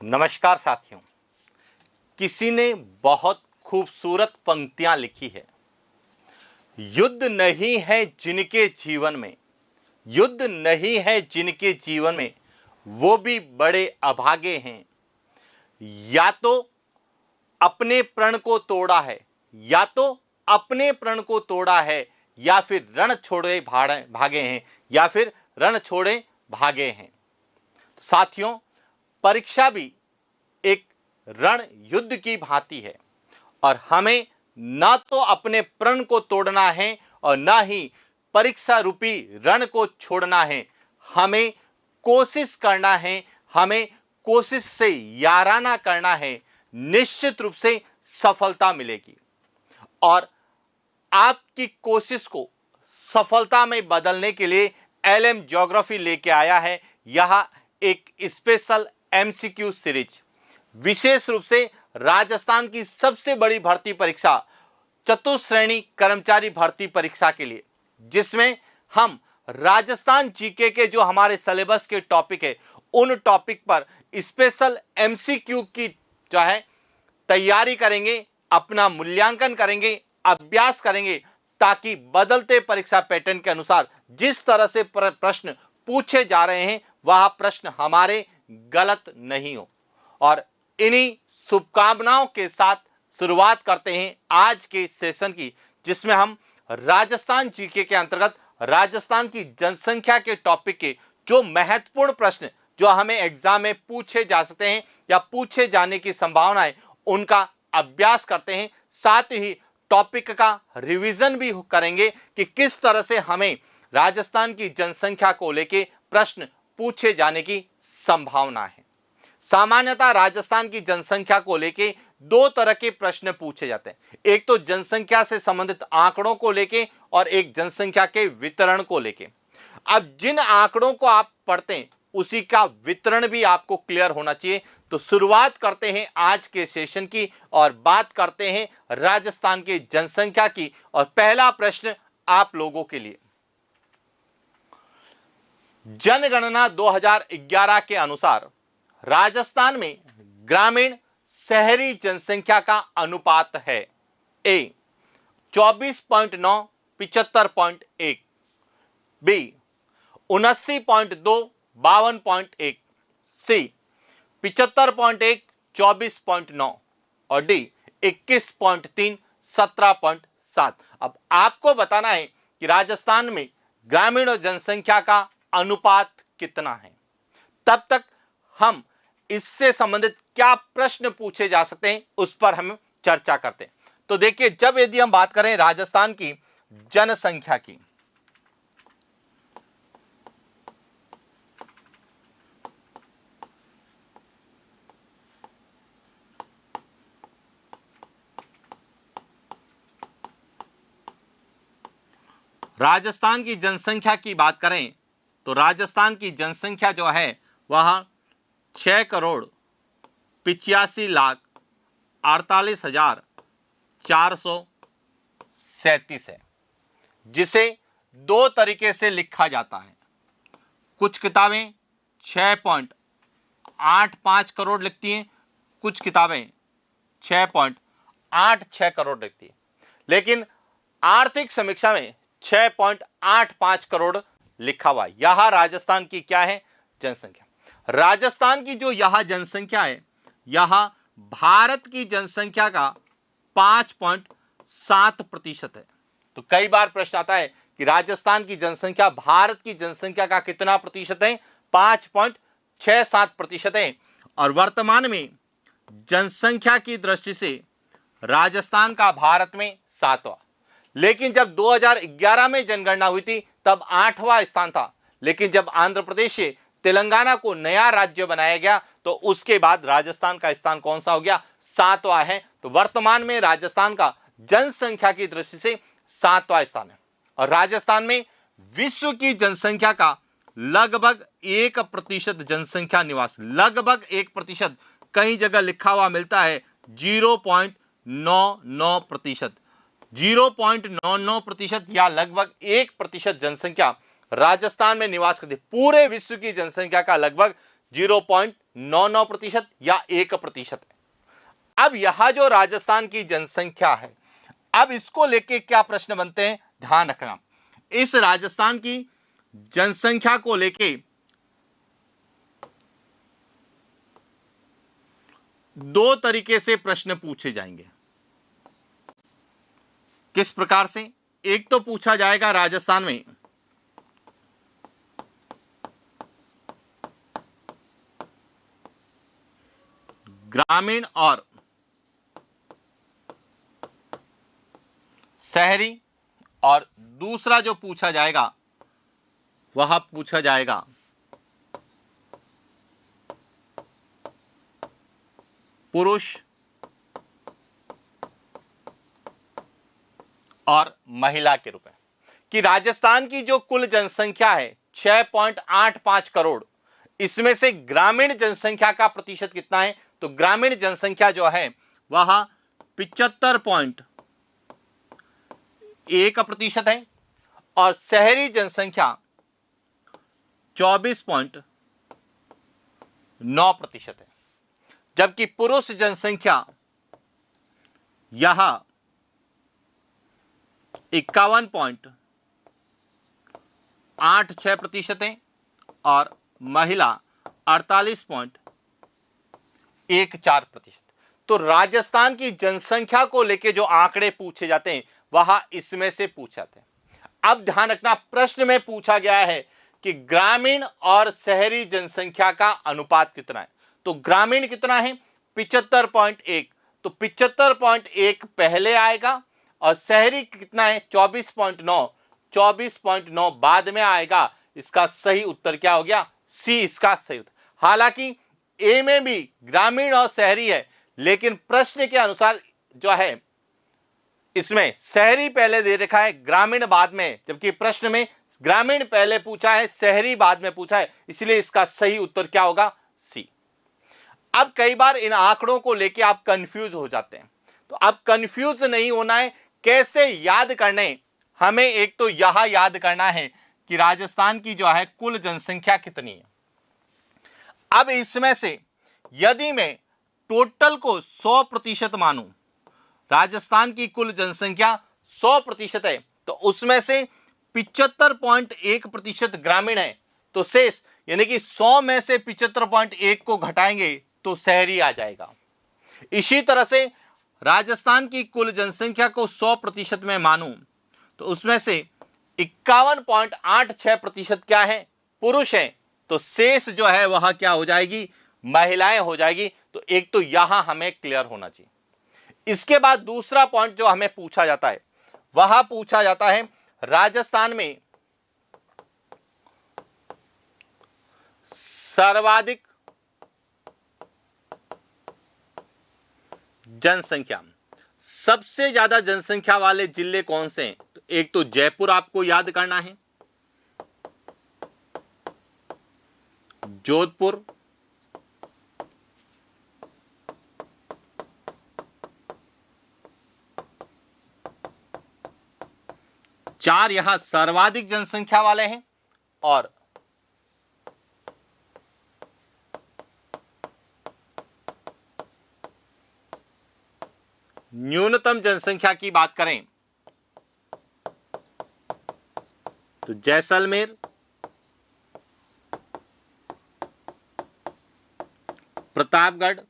नमस्कार साथियों। किसी ने बहुत खूबसूरत पंक्तियां लिखी है। युद्ध नहीं है जिनके जीवन में, युद्ध नहीं है जिनके जीवन में, वो भी बड़े अभागे हैं। या तो अपने प्रण को तोड़ा है, या तो अपने प्रण को तोड़ा है, या फिर रण छोड़े भागे हैं, या फिर रण छोड़े भागे हैं। साथियों, परीक्षा भी एक रण युद्ध की भांति है और हमें ना तो अपने प्रण को तोड़ना है और ना ही परीक्षा रूपी रण को छोड़ना है। हमें कोशिश करना है, हमें कोशिश से याराना करना है। निश्चित रूप से सफलता मिलेगी और आपकी कोशिश को सफलता में बदलने के लिए एलएम ज्योग्राफी लेके आया है यह एक स्पेशल एमसीक्यू सीरीज। विशेष रूप से राजस्थान की सबसे बड़ी भर्ती परीक्षा चतुश्रेणी कर्मचारी भर्ती परीक्षा के लिए, जिसमें हम राजस्थान जीके के जो हमारे सिलेबस के टॉपिक है उन टॉपिक पर स्पेशल एमसीक्यू की जो है तैयारी करेंगे, अपना मूल्यांकन करेंगे, अभ्यास करेंगे, ताकि बदलते परीक्षा पैटर्न के अनुसार जिस तरह से प्रश्न पूछे जा रहे हैं वह प्रश्न हमारे गलत नहीं हो। और इन्हीं शुभकामनाओं के साथ शुरुआत करते हैं आज के सेशन की, जिसमें हम राजस्थान जीके के अंतर्गत राजस्थान की जनसंख्या के टॉपिक के जो महत्वपूर्ण प्रश्न जो हमें एग्जाम में पूछे जा सकते हैं या पूछे जाने की संभावना है उनका अभ्यास करते हैं। साथ ही टॉपिक का रिवीजन भी करेंगे कि किस तरह से हमें राजस्थान की जनसंख्या को लेकर प्रश्न पूछे जाने की संभावना है। सामान्यतः राजस्थान की जनसंख्या को लेके दो तरह के प्रश्न पूछे जाते हैं, एक तो जनसंख्या से संबंधित आंकड़ों को लेके और एक जनसंख्या के वितरण को लेके। अब जिन आंकड़ों को आप पढ़ते हैं उसी का वितरण भी आपको क्लियर होना चाहिए। तो शुरुआत करते हैं आज के सेशन की और बात करते हैं राजस्थान के जनसंख्या की। और पहला प्रश्न आप लोगों के लिए, जनगणना 2011 के अनुसार राजस्थान में ग्रामीण शहरी जनसंख्या का अनुपात है ए 24.9 75.1, बी 79.2 52.1, सी 75.1 24.9 और डी 21.3 17.7। अब आपको बताना है कि राजस्थान में ग्रामीण जनसंख्या का अनुपात कितना है। तब तक हम इससे संबंधित क्या प्रश्न पूछे जा सकते हैं उस पर हम चर्चा करते हैं। तो देखिए, जब यदि हम बात करें राजस्थान की जनसंख्या की, राजस्थान की जनसंख्या की बात करें तो राजस्थान की जनसंख्या जो है वह 6,85,48,437 है, जिसे दो तरीके से लिखा जाता है। कुछ किताबें 6.85 करोड़ लिखती हैं, कुछ किताबें 6.86 करोड़ लिखती हैं, लेकिन आर्थिक समीक्षा में 6.85 करोड़ लिखा हुआ। यह राजस्थान की क्या है? जनसंख्या। राजस्थान की जो यह जनसंख्या है यह भारत की जनसंख्या का 5.7% है। तो कई बार प्रश्न आता है कि राजस्थान की जनसंख्या भारत की जनसंख्या का कितना प्रतिशत है? 5.67% है। और वर्तमान में जनसंख्या की दृष्टि से राजस्थान का भारत में 7वां, लेकिन जब 2011 में जनगणना हुई थी तब 8वां स्थान था। लेकिन जब आंध्र प्रदेश से तेलंगाना को नया राज्य बनाया गया तो उसके बाद राजस्थान का स्थान कौन सा हो गया? 7वां है। तो वर्तमान में राजस्थान का जनसंख्या की दृष्टि से 7वां स्थान है। और राजस्थान में विश्व की जनसंख्या का लगभग 1% जनसंख्या निवास, लगभग 1%, कई जगह लिखा हुआ मिलता है 0.99%, 0.99% या लगभग 1% जनसंख्या राजस्थान में निवास करती है। पूरे विश्व की जनसंख्या का लगभग 0.99% या 1% है। अब यह जो राजस्थान की जनसंख्या है, अब इसको लेके क्या प्रश्न बनते हैं, ध्यान रखना। इस राजस्थान की जनसंख्या को लेके दो तरीके से प्रश्न पूछे जाएंगे। किस प्रकार से? एक तो पूछा जाएगा राजस्थान में ग्रामीण और शहरी, और दूसरा जो पूछा जाएगा वह पूछा जाएगा पुरुष और महिला के रूप में। कि राजस्थान की जो कुल जनसंख्या है 6.85 करोड़, इसमें से ग्रामीण जनसंख्या का प्रतिशत कितना है? तो ग्रामीण जनसंख्या जो है वह 75.1% है और शहरी जनसंख्या 24.9% है, जबकि पुरुष जनसंख्या यह 51.86% है और महिला 48.14%। तो राजस्थान की जनसंख्या को लेके जो आंकड़े पूछे जाते हैं वह इसमें से पूछे जाते हैं। अब ध्यान रखना, प्रश्न में पूछा गया है कि ग्रामीण और शहरी जनसंख्या का अनुपात कितना है। तो ग्रामीण कितना है? 75.1, तो 75.1 पहले आएगा और शहरी कितना है? 24.9, 24.9 बाद में आएगा। इसका सही उत्तर क्या हो गया? सी इसका सही उत्तर। हालांकि ए में भी ग्रामीण और शहरी है, लेकिन प्रश्न के अनुसार जो है इसमें शहरी पहले दे रखा है, ग्रामीण बाद में, जबकि प्रश्न में ग्रामीण पहले पूछा है, शहरी बाद में पूछा है, इसलिए इसका सही उत्तर क्या होगा? सी। अब कई बार इन आंकड़ों को लेके आप कंफ्यूज हो जाते हैं, तो अब कंफ्यूज नहीं होना है। कैसे याद करने? हमें एक तो यह याद करना है कि राजस्थान की जो है कुल जनसंख्या कितनी है। अब इसमें से यदि मैं टोटल को 100% मानूं, राजस्थान की कुल जनसंख्या 100% है, तो उसमें से 75.1% ग्रामीण है, तो शेष यानी कि 100 में से 75.1 को घटाएंगे तो शहरी आ जाएगा। इसी तरह से राजस्थान की कुल जनसंख्या को 100% में मानूं तो उसमें से 51.86% क्या है? पुरुष है, तो शेष जो है वह क्या हो जाएगी? महिलाएं हो जाएगी। तो एक तो यहां हमें क्लियर होना चाहिए। इसके बाद दूसरा पॉइंट जो हमें पूछा जाता है वह पूछा जाता है राजस्थान में सर्वाधिक जनसंख्या, सबसे ज्यादा जनसंख्या वाले जिले कौन से हैं? तो एक तो जयपुर आपको याद करना है, जोधपुर, चार यहां सर्वाधिक जनसंख्या वाले हैं और न्यूनतम जनसंख्या की बात करें तो जैसलमेर, प्रतापगढ़,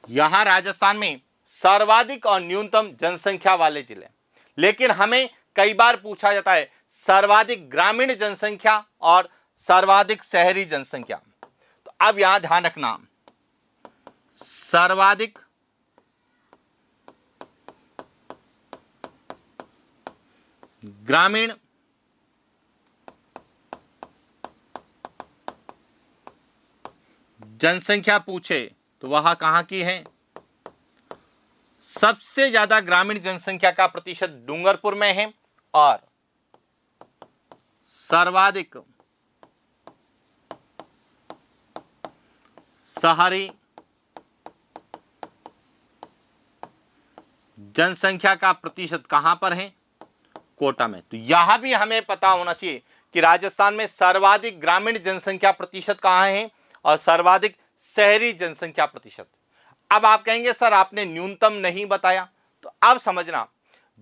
यहां राजस्थान में सर्वाधिक और न्यूनतम जनसंख्या वाले जिले। लेकिन हमें कई बार पूछा जाता है सर्वाधिक ग्रामीण जनसंख्या और सर्वाधिक शहरी जनसंख्या। तो अब यहां ध्यान रखना, सर्वाधिक ग्रामीण जनसंख्या पूछे तो वह कहां की है? सबसे ज्यादा ग्रामीण जनसंख्या का प्रतिशत डूंगरपुर में है और सर्वाधिक शहरी जनसंख्या का प्रतिशत कहां पर है? कोटा में। तो यहां भी हमें पता होना चाहिए कि राजस्थान में सर्वाधिक ग्रामीण जनसंख्या प्रतिशत कहां है और सर्वाधिक शहरी जनसंख्या प्रतिशत। अब आप कहेंगे सर आपने न्यूनतम नहीं बताया, तो अब समझना,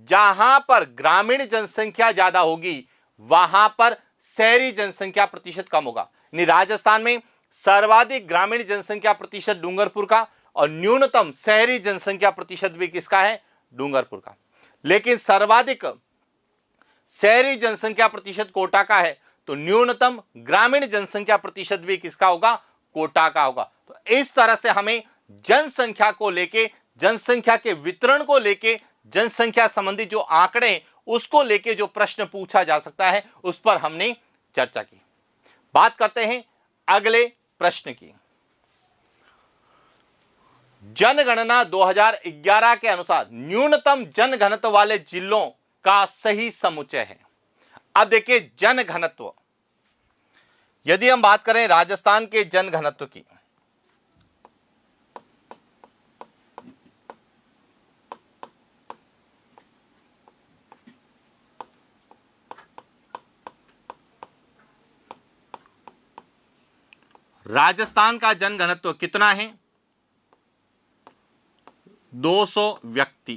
जहां पर ग्रामीण जनसंख्या ज्यादा होगी वहां पर शहरी जनसंख्या प्रतिशत कम होगा। यानी राजस्थान में सर्वाधिक ग्रामीण जनसंख्या प्रतिशत डूंगरपुर का और न्यूनतम शहरी जनसंख्या प्रतिशत भी किसका है? डूंगरपुर का। लेकिन सर्वाधिक शहरी जनसंख्या प्रतिशत कोटा का है, तो न्यूनतम ग्रामीण जनसंख्या प्रतिशत भी किसका होगा? कोटा का होगा। तो इस तरह से हमें जनसंख्या को लेके, जनसंख्या के वितरण को लेके, जनसंख्या संबंधी जो आंकड़े उसको लेके जो प्रश्न पूछा जा सकता है उस पर हमने चर्चा की। बात करते हैं अगले प्रश्न की। जनगणना 2011 के अनुसार न्यूनतम जनघनत्व वाले जिलों का सही समुच्चय है। अब देखिए जनघनत्व, यदि हम बात करें राजस्थान के जनघनत्व की, राजस्थान का जनघनत्व कितना है? 200 व्यक्ति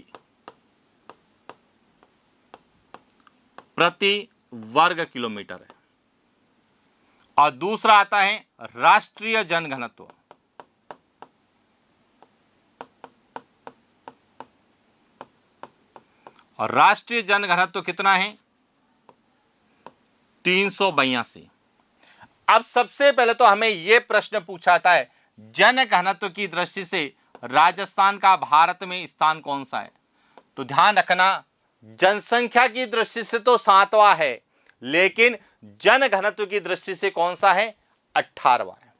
प्रति वर्ग किलोमीटर है। और दूसरा आता है राष्ट्रीय जनघनत्व। और राष्ट्रीय जनघनत्व कितना है? 382। अब सबसे पहले तो हमें यह प्रश्न पूछा जाता है, जनघनत्व की दृष्टि से राजस्थान का भारत में स्थान कौन सा है? तो ध्यान रखना, जनसंख्या की दृष्टि से तो 7वां है, लेकिन जनघनत्व की दृष्टि से कौन सा है? 18वां है।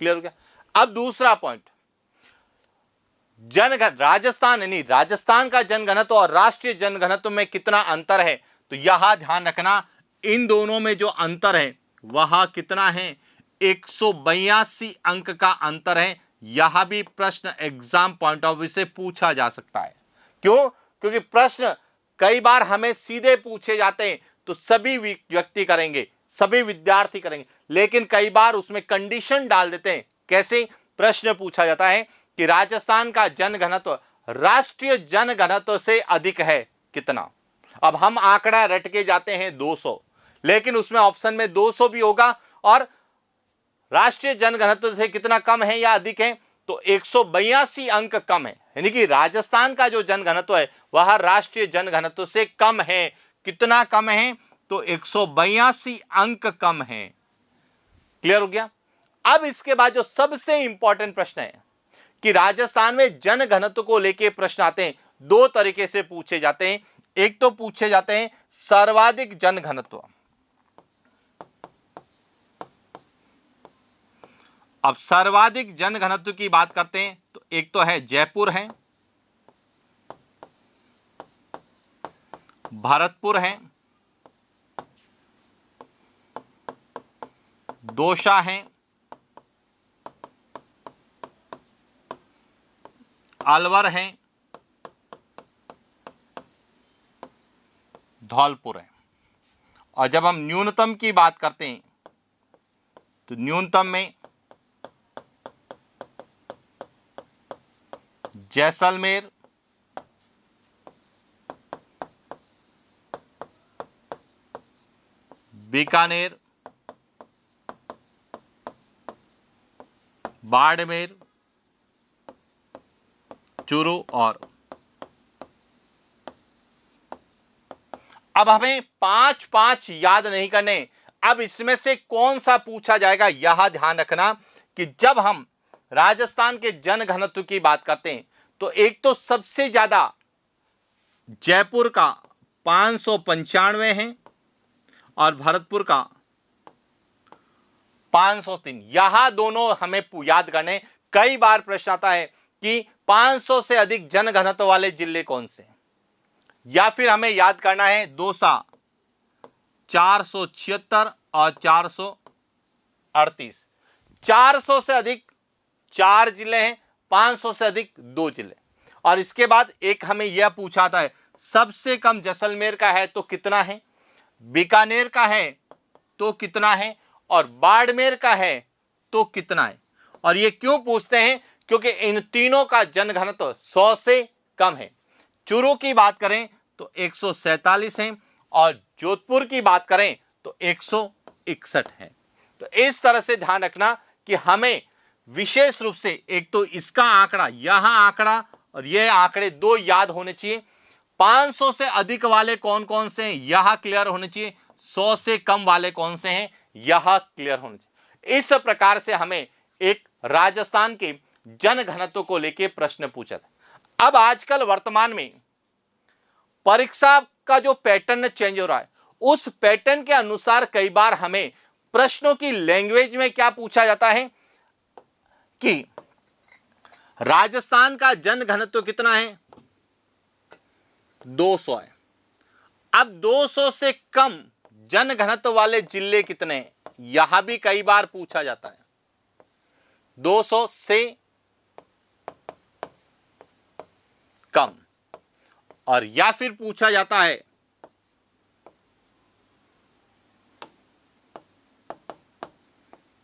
क्लियर हो गया? अब दूसरा पॉइंट, राजस्थान यानी राजस्थान का जनघनत्व और राष्ट्रीय जनघनत्व में कितना अंतर है? तो यहां ध्यान रखना, इन दोनों में जो अंतर है वह कितना है? 182 अंक का अंतर है। यहां भी प्रश्न एग्जाम पॉइंट ऑफ व्यू से पूछा जा सकता है। क्यों? क्योंकि प्रश्न कई बार हमें सीधे पूछे जाते हैं तो सभी व्यक्ति करेंगे, सभी विद्यार्थी करेंगे, लेकिन कई बार उसमें कंडीशन डाल देते हैं। कैसे? प्रश्न पूछा जाता है कि राजस्थान का जनघनत्व राष्ट्रीय जनघनत्व से अधिक है कितना? अब हम आंकड़ा रट के जाते हैं 200, लेकिन उसमें ऑप्शन में 200 भी होगा और राष्ट्रीय जनघनत्व से कितना कम है या अधिक है? तो 182 अंक कम है। यानी कि राजस्थान का जो जनघनत्व है वह राष्ट्रीय जनघनत्व से कम है। कितना कम है? तो 182 अंक कम है। क्लियर हो गया? अब इसके बाद जो सबसे इंपॉर्टेंट प्रश्न है कि राजस्थान में जनघनत्व को लेके प्रश्न आते हैं, दो तरीके से पूछे जाते हैं। एक तो पूछे जाते हैं सर्वाधिक जनघनत्व। अब सर्वाधिक जनघनत्व की बात करते हैं तो एक तो है जयपुर है, भरतपुर है, दौसा है, अलवर है, धौलपुर है। और जब हम न्यूनतम की बात करते हैं तो न्यूनतम में जैसलमेर, बीकानेर, बाड़मेर, चूरू और अब हमें 5-5 याद नहीं करने। अब इसमें से कौन सा पूछा जाएगा यह ध्यान रखना कि जब हम राजस्थान के जनघनत्व की बात करते हैं तो एक तो सबसे ज्यादा जयपुर का 595 है और भरतपुर का 503। यहां दोनों हमें याद करने। कई बार प्रश्न आता है कि 500 से अधिक जनघनत्व वाले जिले कौन से, या फिर हमें याद करना है दौसा 476 और 438। 400 से अधिक 4 जिले हैं, 500 से अधिक 2 जिले। और इसके बाद एक हमें यह पूछा था है सबसे कम जैसलमेर का है तो कितना है, बीकानेर का है तो कितना है, और बाड़मेर का है तो कितना है। और ये क्यों पूछते हैं, क्योंकि इन तीनों का जनघनत्व 100 से कम है। चूरू की बात करें तो 147 है, और जोधपुर की बात करें तो 161 है। तो इस तरह से ध्यान रखना कि हमें विशेष रूप से एक तो इसका आंकड़ा, यहां आंकड़ा और यह आंकड़े दो याद होने चाहिए। 500 से अधिक वाले कौन कौन से हैं, यह क्लियर होने चाहिए। 100 से कम वाले कौन से हैं, यह क्लियर होने चाहिए। इस प्रकार से हमें एक राजस्थान के जनघनत्व को लेकर प्रश्न पूछा था। अब आजकल वर्तमान में परीक्षा का जो पैटर्न चेंज हो रहा है, उस पैटर्न के अनुसार कई बार हमें प्रश्नों की लैंग्वेज में क्या पूछा जाता है कि राजस्थान का जनघनत्व कितना है, 200 है। अब 200 से कम जनघनत्व वाले जिले कितने हैं, यहां भी कई बार पूछा जाता है। 200 से कम, और या फिर पूछा जाता है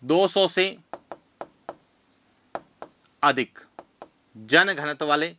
200 से अधिक जनघनत्व वाले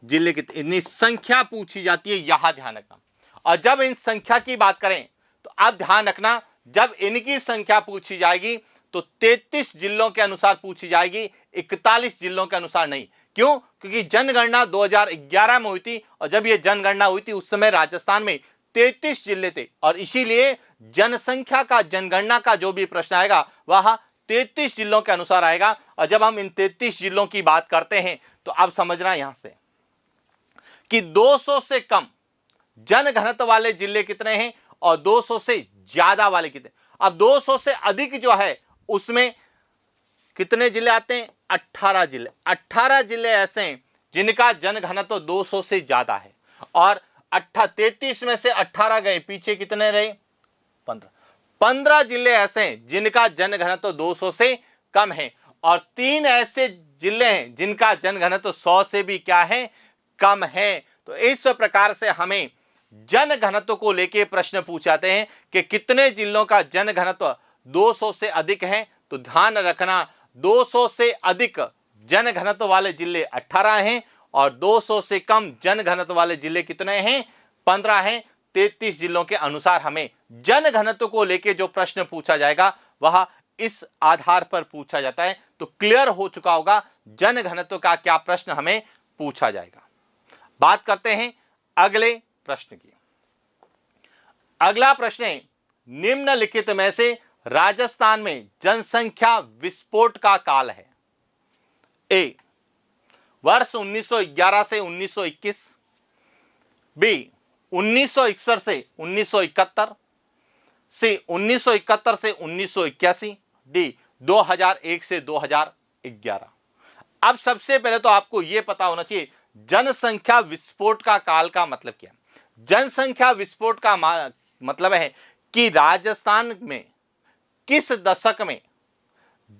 जिले की इतनी संख्या पूछी जाती है, यहां ध्यान रखना। और जब इन संख्या की बात करें तो आप ध्यान रखना, जब इनकी संख्या पूछी जाएगी तो 33 जिलों के अनुसार पूछी जाएगी, 41 जिलों के अनुसार नहीं। क्यों? क्योंकि जनगणना 2011 में हुई थी, और जब यह जनगणना हुई थी उस समय राजस्थान में 33 जिले थे, और इसीलिए जनसंख्या का, जनगणना का जो भी प्रश्न आएगा वह 33 जिलों के अनुसार आएगा। और जब हम इन 33 जिलों की बात करते हैं तो अब समझना यहां से कि 200 से कम जनघनत्व वाले जिले कितने हैं और 200 से ज्यादा वाले कितने। अब 200 से अधिक जो है उसमें कितने जिले आते हैं, 18 जिले। 18 जिले ऐसे हैं जिनका जनघनत्व 200 से ज्यादा है, और 33 में से 18 गए, पीछे कितने रहे, 15 जिले ऐसे हैं जिनका जनघनत्व 200 से कम है, और 3 ऐसे जिले हैं जिनका जनघनत्व 100 से भी क्या है, कम है। तो इस प्रकार से हमें जनघनत्व को लेकर प्रश्न पूछाते हैं कि कितने जिलों का जनघनत्व 200 से अधिक है। तो ध्यान रखना, 200 से अधिक जनघनत्व वाले जिले 18 हैं, और 200 से कम जनघनत्व वाले जिले कितने हैं, 15 हैं। 33 जिलों के अनुसार हमें जनघनत्व को लेकर जो प्रश्न पूछा जाएगा वह इस आधार पर पूछा जाता है। तो क्लियर हो चुका होगा जनघनत्व का क्या प्रश्न हमें पूछा जाएगा। बात करते हैं अगले प्रश्न की। अगला प्रश्न है, निम्नलिखित में से राजस्थान में जनसंख्या विस्फोट का काल है। ए, वर्ष 1911 से 1921, बी 1961 से 1971, सी 1971 से 1981, डी 2001 से 2011। अब सबसे पहले तो आपको यह पता होना चाहिए जनसंख्या विस्फोट का काल का मतलब क्या है। जनसंख्या विस्फोट का मतलब है कि राजस्थान में किस दशक में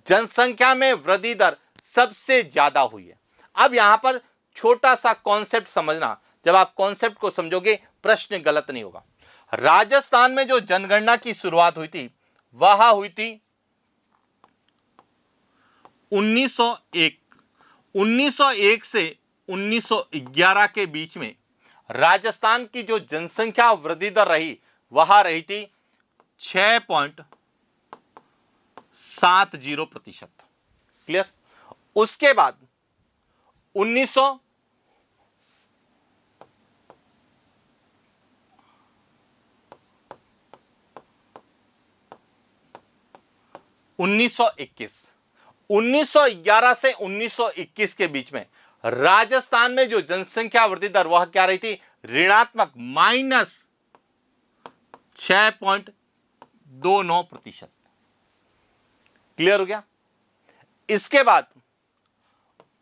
जनसंख्या में वृद्धि दर सबसे ज्यादा हुई है। अब यहां पर छोटा सा कॉन्सेप्ट समझना, जब आप कॉन्सेप्ट को समझोगे प्रश्न गलत नहीं होगा। राजस्थान में जो जनगणना की शुरुआत हुई थी वह हुई थी 1901। 1901 से 1911 के बीच में राजस्थान की जो जनसंख्या वृद्धि दर रही वह रही थी 6.70%। क्लियर? उसके बाद 1911 से 1921 के बीच में राजस्थान में जो जनसंख्या वृद्धि दर वह क्या रही थी, ऋणात्मक -6.29%। क्लियर हो गया? इसके बाद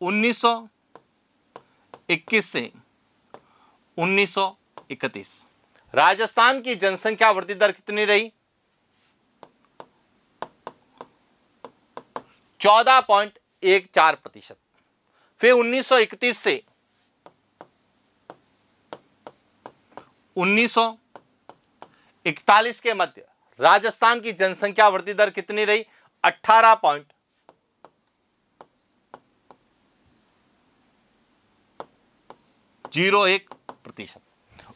1921 से 1931 राजस्थान की जनसंख्या वृद्धि दर कितनी रही, 14.14%। फिर 1931 से 1941 के मध्य राजस्थान की जनसंख्या वृद्धि दर कितनी रही? 18.01%।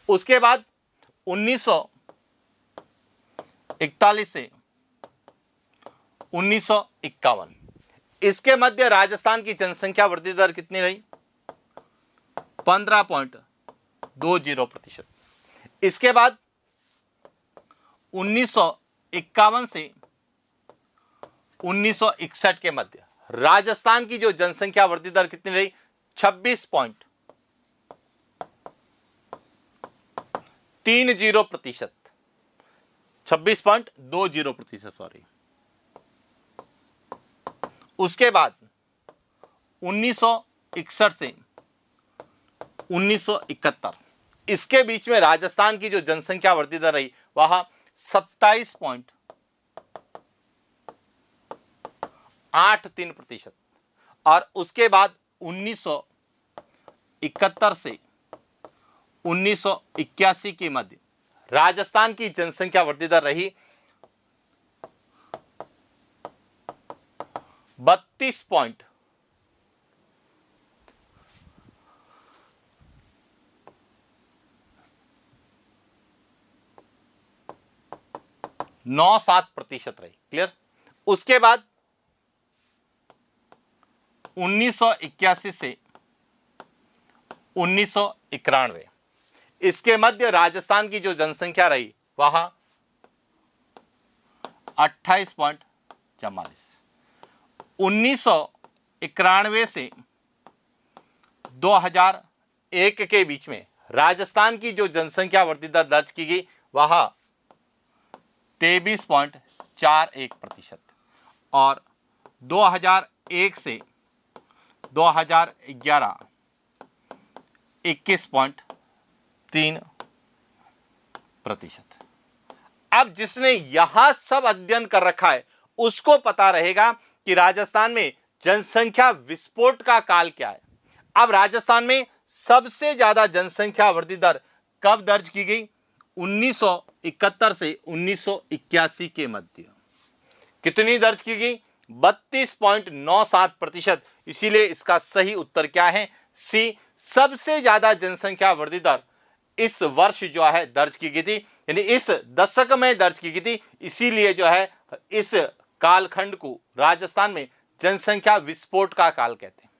उसके बाद 1941 से 1951 इसके मध्य राजस्थान की जनसंख्या वृद्धि दर कितनी रही? 15.20%। इसके बाद 1951 से 1961 के मध्य राजस्थान की जो जनसंख्या वृद्धि दर कितनी रही? 26.30%। 26.20%, सॉरी। उसके बाद 1961 से 1971 इसके बीच में राजस्थान की जो जनसंख्या वृद्धि दर रही वह 27.83%। और उसके बाद 1971 से 1981 के मध्य राजस्थान की जनसंख्या वृद्धि दर रही 32.97% रही। क्लियर? उसके बाद 1981 से 1991 इसके मध्य राजस्थान की जो जनसंख्या रही वह 28.44। 1991 से 2001 के बीच में राजस्थान की जो जनसंख्या वृद्धि दर दर्ज की गई वह 23.41%। और 2001 से 2011 21.3%। अब जिसने यहां सब अध्ययन कर रखा है उसको पता रहेगा कि राजस्थान में जनसंख्या विस्फोट का काल क्या है। अब राजस्थान में सबसे ज्यादा जनसंख्या वृद्धि दर कब दर्ज की गई? 1971 से 1981 के मध्य। कितनी दर्ज की गई? 32.97%। इसीलिए इसका सही उत्तर क्या है? सी। सबसे ज्यादा जनसंख्या वृद्धि दर इस वर्ष जो है दर्ज की गई थी, यानी इस दशक में दर्ज की गई थी। इसीलिए जो है इस कालखंड को राजस्थान में जनसंख्या विस्फोट का काल कहते हैं।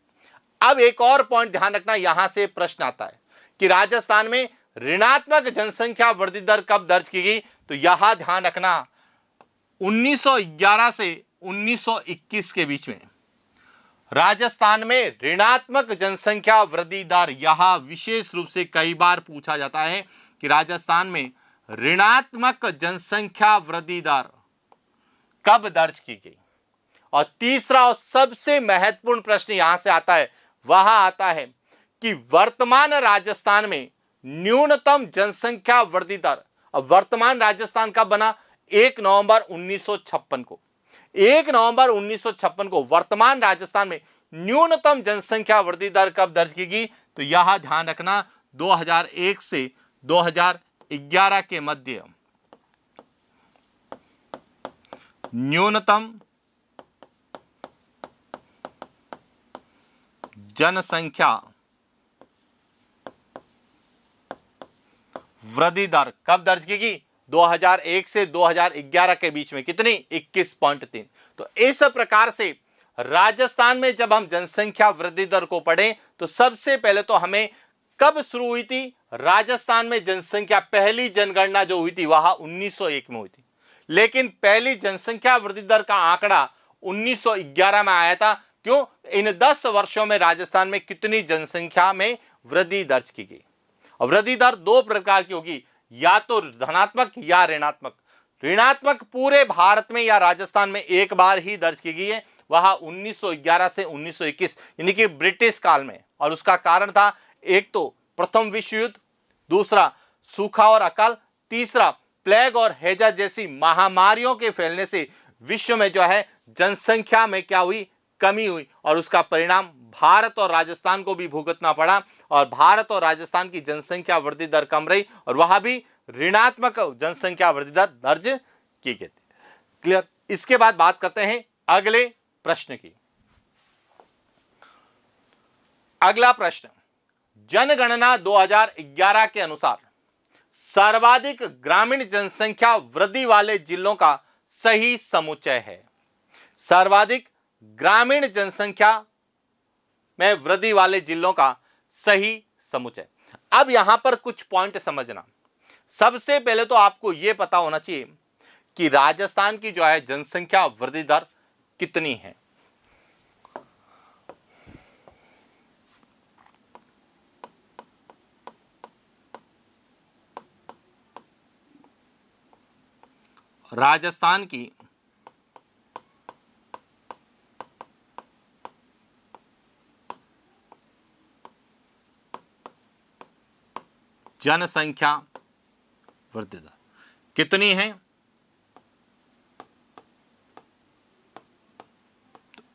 अब एक और पॉइंट ध्यान रखना, यहां से प्रश्न आता है कि राजस्थान में ऋणात्मक जनसंख्या वृद्धि दर कब दर्ज की गई? तो यहां ध्यान रखना 1911 से 1921 के बीच में राजस्थान में ऋणात्मक जनसंख्या वृद्धि दर, यहां विशेष रूप से कई बार पूछा जाता है कि राजस्थान में ऋणात्मक जनसंख्या वृद्धि दर कब दर्ज की गई। और तीसरा और सबसे महत्वपूर्ण प्रश्न यहां से आता है, वह आता है कि वर्तमान राजस्थान में न्यूनतम जनसंख्या वृद्धि दर, अब वर्तमान राजस्थान कब बना? 1 नवंबर 1956 को। 1 नवंबर 1956 को वर्तमान राजस्थान में न्यूनतम जनसंख्या वृद्धि दर कब दर्ज की गई? तो यह ध्यान रखना 2001 से 2011 के मध्य न्यूनतम जनसंख्या वृद्धि दर कब दर्ज की गई? 2001 से 2011 के बीच में। कितनी? 21.3। तो इस प्रकार से राजस्थान में जब हम जनसंख्या वृद्धि दर को पढ़ें तो सबसे पहले तो हमें कब शुरू हुई थी राजस्थान में जनसंख्या, पहली जनगणना जो हुई थी वह 1901 में हुई थी, लेकिन पहली जनसंख्या वृद्धि दर का आंकड़ा 1911 में आया था। क्यों? इन 10 वर्षों में राजस्थान में कितनी जनसंख्या में वृद्धि दर्ज की गई। वृद्धि दर 2 प्रकार की होगी, या तो धनात्मक या ऋणात्मक। ऋणात्मक पूरे भारत में या राजस्थान में एक बार ही दर्ज की गई है, वह 1911 से 1921 यानी कि ब्रिटिश काल में। और उसका कारण था एक तो प्रथम विश्व युद्ध, दूसरा सूखा और अकाल, तीसरा प्लेग और हैजा जैसी महामारियों के फैलने से विश्व में जो है जनसंख्या में क्या हुई? कमी हुई। और उसका परिणाम भारत और राजस्थान को भी भुगतना पड़ा और भारत और राजस्थान की जनसंख्या वृद्धि दर कम रही और वहां भी ऋणात्मक जनसंख्या वृद्धि दर दर्ज की गई थी। क्लियर। इसके बाद बात करते हैं अगले प्रश्न की। अगला प्रश्न, जनगणना 2011 के अनुसार सर्वाधिक ग्रामीण जनसंख्या वृद्धि वाले जिलों का सही समुच्चय है। सर्वाधिक ग्रामीण जनसंख्या में वृद्धि वाले जिलों का सही समुच्चय। अब यहां पर कुछ पॉइंट समझना। सबसे पहले तो आपको यह पता होना चाहिए कि राजस्थान की जो है जनसंख्या वृद्धि दर कितनी है। राजस्थान की जनसंख्या वृद्धि दर कितनी है?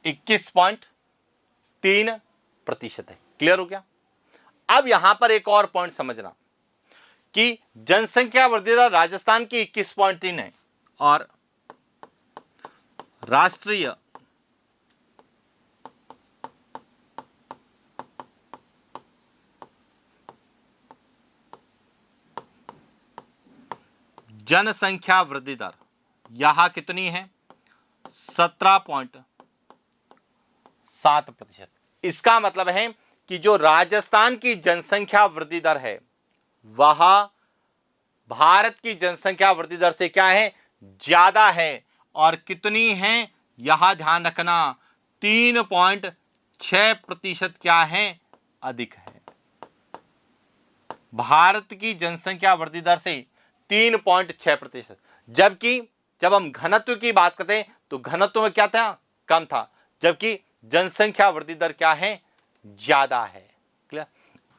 21.3% है। क्लियर हो गया। अब यहां पर एक और पॉइंट समझना कि जनसंख्या वृद्धि दर राजस्थान की 21.3 है और राष्ट्रीय जनसंख्या वृद्धि दर यहां कितनी है? 17.7%। इसका मतलब है कि जो राजस्थान की जनसंख्या वृद्धि दर है वह भारत की जनसंख्या वृद्धि दर से क्या है? ज्यादा है। और कितनी है यहां ध्यान रखना, 3.6% क्या है? अधिक है। भारत की जनसंख्या वृद्धि दर से 3.6%। जबकि जब हम घनत्व की बात करते हैं तो घनत्व में क्या था? कम था। जबकि जनसंख्या वृद्धि दर क्या है? ज्यादा है। क्लियर।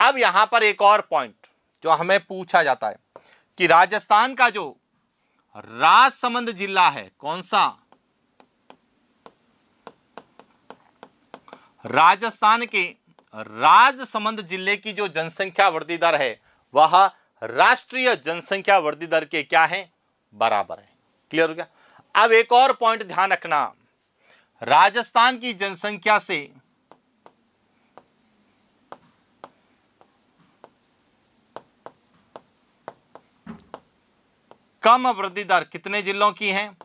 अब यहां पर एक और पॉइंट जो हमें पूछा जाता है कि राजस्थान का जो राजसमंद जिला है, कौन सा? राजस्थान के राजसमंद जिले की जो जनसंख्या वृद्धि दर है वह राष्ट्रीय जनसंख्या वृद्धि दर के क्या है? बराबर है। क्लियर हो गया। अब एक और पॉइंट ध्यान रखना, राजस्थान की जनसंख्या से कम वृद्धि दर कितने जिलों की है?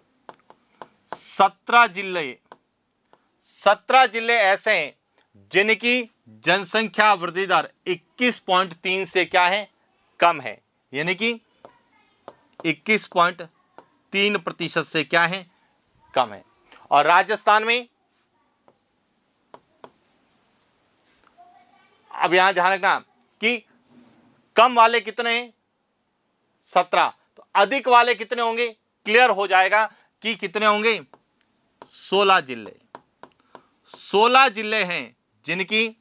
17 जिले। 17 जिले ऐसे हैं जिनकी जनसंख्या वृद्धि दर 21.3 से क्या है? कम है। यानी कि 21.3% से क्या है? कम है। और राजस्थान में अब यहां ध्यान रखना कि कम वाले कितने हैं? 17। तो अधिक वाले कितने होंगे? क्लियर हो जाएगा कि कितने होंगे? 16 जिले। 16 जिले हैं जिनकी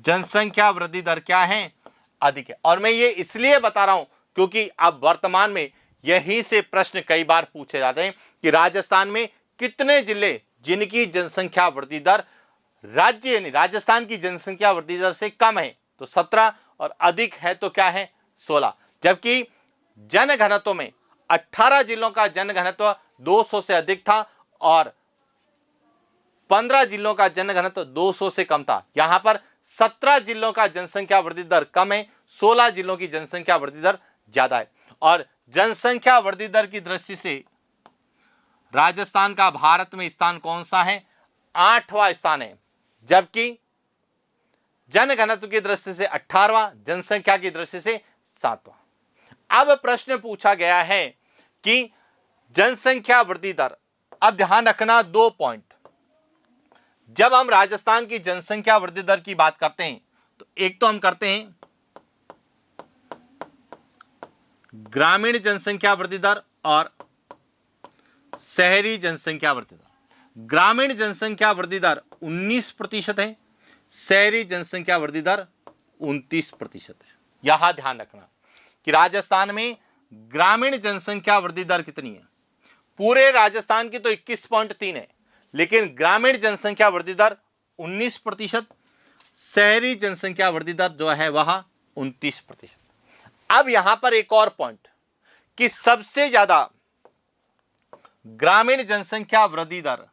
जनसंख्या वृद्धि दर क्या है? अधिक है। और मैं ये इसलिए बता रहा हूं क्योंकि अब वर्तमान में यहीं से प्रश्न कई बार पूछे जाते हैं कि राजस्थान में कितने जिले जिनकी जनसंख्या वृद्धि दर राज्य यानी राजस्थान की जनसंख्या वृद्धि दर से कम है तो 17 और अधिक है तो क्या है? 16। जबकि जनघनत्व में 18 जिलों का जनघनत्व 200 से अधिक था और 15 जिलों का जनघनत्व 200 से कम था। यहां पर 17 जिलों का जनसंख्या वृद्धि दर कम है, 16 जिलों की जनसंख्या वृद्धि दर ज्यादा है। और जनसंख्या वृद्धि दर की दृष्टि से राजस्थान का भारत में स्थान कौन सा है? 8वां स्थान है। जबकि जनघनत्व की दृष्टि से 18वां, जनसंख्या की दृष्टि से 7वां। अब प्रश्न पूछा गया है कि जनसंख्या वृद्धि दर, अब ध्यान रखना 2 पॉइंट। जब हम राजस्थान की जनसंख्या वृद्धि दर की बात करते हैं तो एक तो हम करते हैं ग्रामीण जनसंख्या वृद्धि दर और शहरी जनसंख्या वृद्धि दर। ग्रामीण जनसंख्या वृद्धि दर 19% है, शहरी जनसंख्या वृद्धि दर 29% है। यहां ध्यान रखना कि राजस्थान में ग्रामीण जनसंख्या वृद्धि दर कितनी है? पूरे राजस्थान की तो 21.3 है, लेकिन ग्रामीण जनसंख्या वृद्धि दर 19%, शहरी जनसंख्या वृद्धि दर जो है वह 29%। अब यहां पर एक और पॉइंट कि सबसे ज्यादा ग्रामीण जनसंख्या वृद्धि दर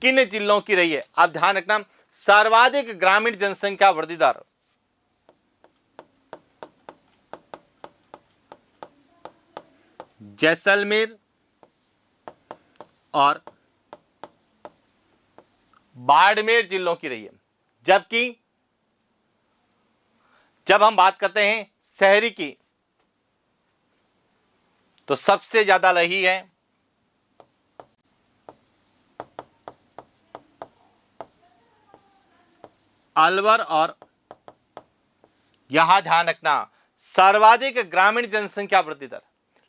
किन जिलों की रही है। आप ध्यान रखना, सर्वाधिक ग्रामीण जनसंख्या वृद्धि दर जैसलमेर और बाड़मेर जिलों की रही है, जबकि जब हम बात करते हैं शहरी की तो सबसे ज्यादा रही है अलवर और यहां ध्यान रखना सर्वाधिक ग्रामीण जनसंख्या वृद्धि दर।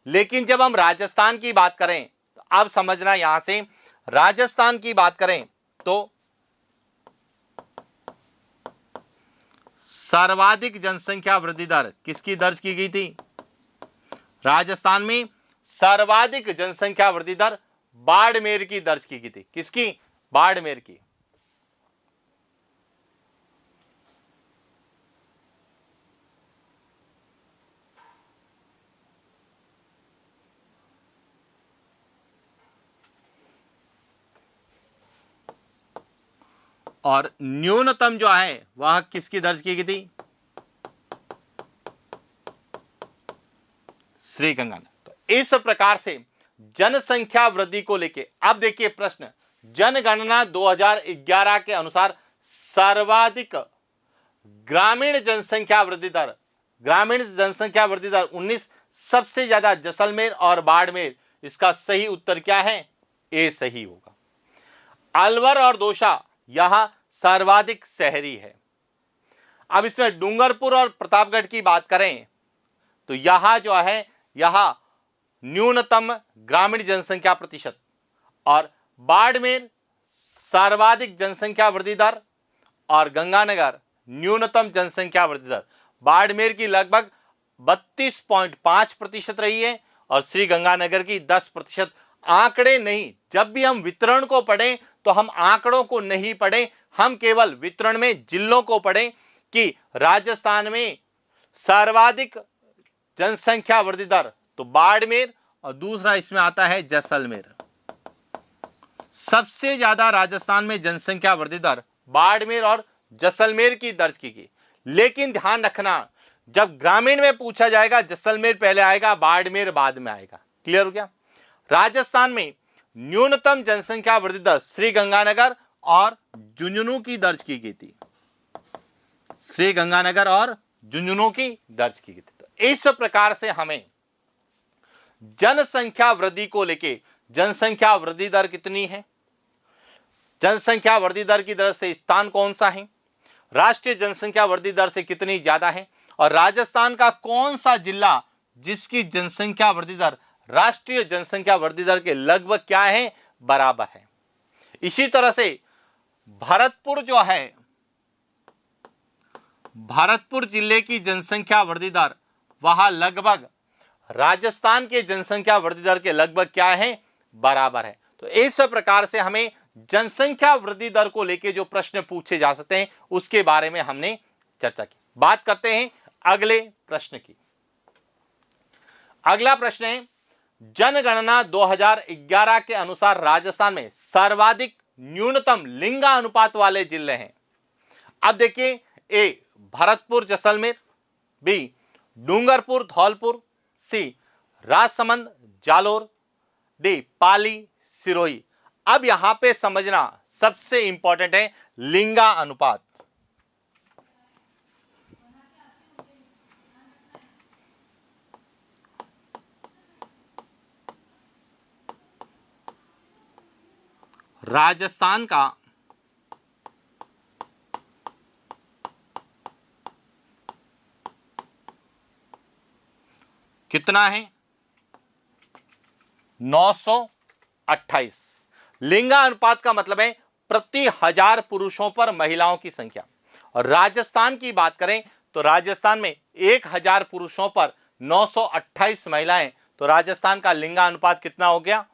लेकिन जब हम राजस्थान की बात करें तो अब समझना, यहां से राजस्थान की बात करें तो सर्वाधिक जनसंख्या वृद्धि दर किसकी दर्ज की गई थी? राजस्थान में सर्वाधिक जनसंख्या वृद्धि दर बाड़मेर की दर्ज की गई थी। किसकी? बाड़मेर की। और न्यूनतम जो है वह किसकी दर्ज की गई थी? श्री गंगानगर। तो इस प्रकार से जनसंख्या वृद्धि को लेके अब देखिए प्रश्न, जनगणना 2011 के अनुसार सर्वाधिक ग्रामीण जनसंख्या वृद्धि दर, ग्रामीण जनसंख्या वृद्धि दर 19, सबसे ज्यादा जैसलमेर और बाड़मेर। इसका सही उत्तर क्या है? ए सही होगा। अलवर और दौसा यहां सर्वाधिक शहरी है। अब इसमें डूंगरपुर और प्रतापगढ़ की बात करें तो यहां जो है यहां न्यूनतम ग्रामीण जनसंख्या प्रतिशत, और बाड़मेर सर्वाधिक जनसंख्या वृद्धि दर और गंगानगर न्यूनतम जनसंख्या वृद्धि दर। बाड़मेर की लगभग 32.5% रही है और श्री गंगानगर की 10%। आंकड़े नहीं, जब भी हम वितरण को पढ़ें तो हम आंकड़ों को नहीं पढ़ें, हम केवल वितरण में जिलों को पढ़ें कि राजस्थान में सर्वाधिक जनसंख्या वृद्धि दर तो बाड़मेर और दूसरा इसमें आता है जैसलमेर। सबसे ज्यादा राजस्थान में जनसंख्या वृद्धि दर बाड़मेर और जैसलमेर की दर्ज की गई। लेकिन ध्यान रखना, जब ग्रामीण में पूछा जाएगा जैसलमेर पहले आएगा, बाड़मेर बाद में आएगा। क्लियर हो गया? राजस्थान में न्यूनतम जनसंख्या वृद्धि दर श्री गंगानगर और झुंझुनू की दर्ज की गई थी। श्री गंगानगर और झुंझुनू की दर्ज की गई थी। तो इस प्रकार से हमें जनसंख्या वृद्धि को लेके, जनसंख्या वृद्धि दर कितनी है, जनसंख्या वृद्धि दर की दर से स्थान कौन सा है, राष्ट्रीय जनसंख्या वृद्धि दर से कितनी ज्यादा है, और राजस्थान का कौन सा जिला जिसकी जनसंख्या वृद्धि दर राष्ट्रीय जनसंख्या वृद्धि दर के लगभग क्या है? बराबर है। इसी तरह से भरतपुर जो है, भरतपुर जिले की जनसंख्या वृद्धि दर वह लगभग राजस्थान के जनसंख्या वृद्धि दर के लगभग क्या है? बराबर है। तो इस प्रकार से हमें जनसंख्या वृद्धि दर को लेके जो प्रश्न पूछे जा सकते हैं उसके बारे में हमने चर्चा की। बात करते हैं अगले प्रश्न की। अगला प्रश्न है, जनगणना 2011 के अनुसार राजस्थान में सर्वाधिक न्यूनतम लिंगानुपात वाले जिले हैं। अब देखिए, ए भरतपुर जैसलमेर, बी डूंगरपुर धौलपुर, सी राजसमंद जालोर, डी पाली सिरोही। अब यहां पे समझना सबसे इंपॉर्टेंट है लिंगा अनुपात। राजस्थान का कितना है? 928। लिंगा अनुपात का मतलब है प्रति 1000 पुरुषों पर महिलाओं की संख्या। और राजस्थान की बात करें तो राजस्थान में 1000 पुरुषों पर 928 महिलाएं, तो राजस्थान का लिंगा अनुपात कितना हो गया?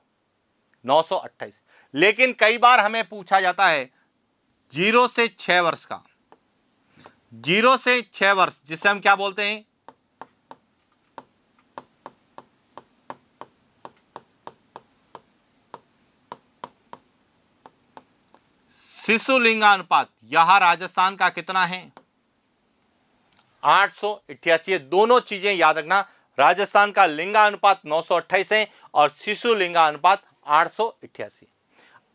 928। लेकिन कई बार हमें पूछा जाता है 0 से 6 वर्ष का, 0 से 6 वर्ष जिसे हम क्या बोलते हैं, शिशु लिंगानुपात। यहां राजस्थान का कितना है, 888। ये दोनों चीजें याद रखना, राजस्थान का लिंगानुपात 928 है और शिशु लिंगानुपात 888।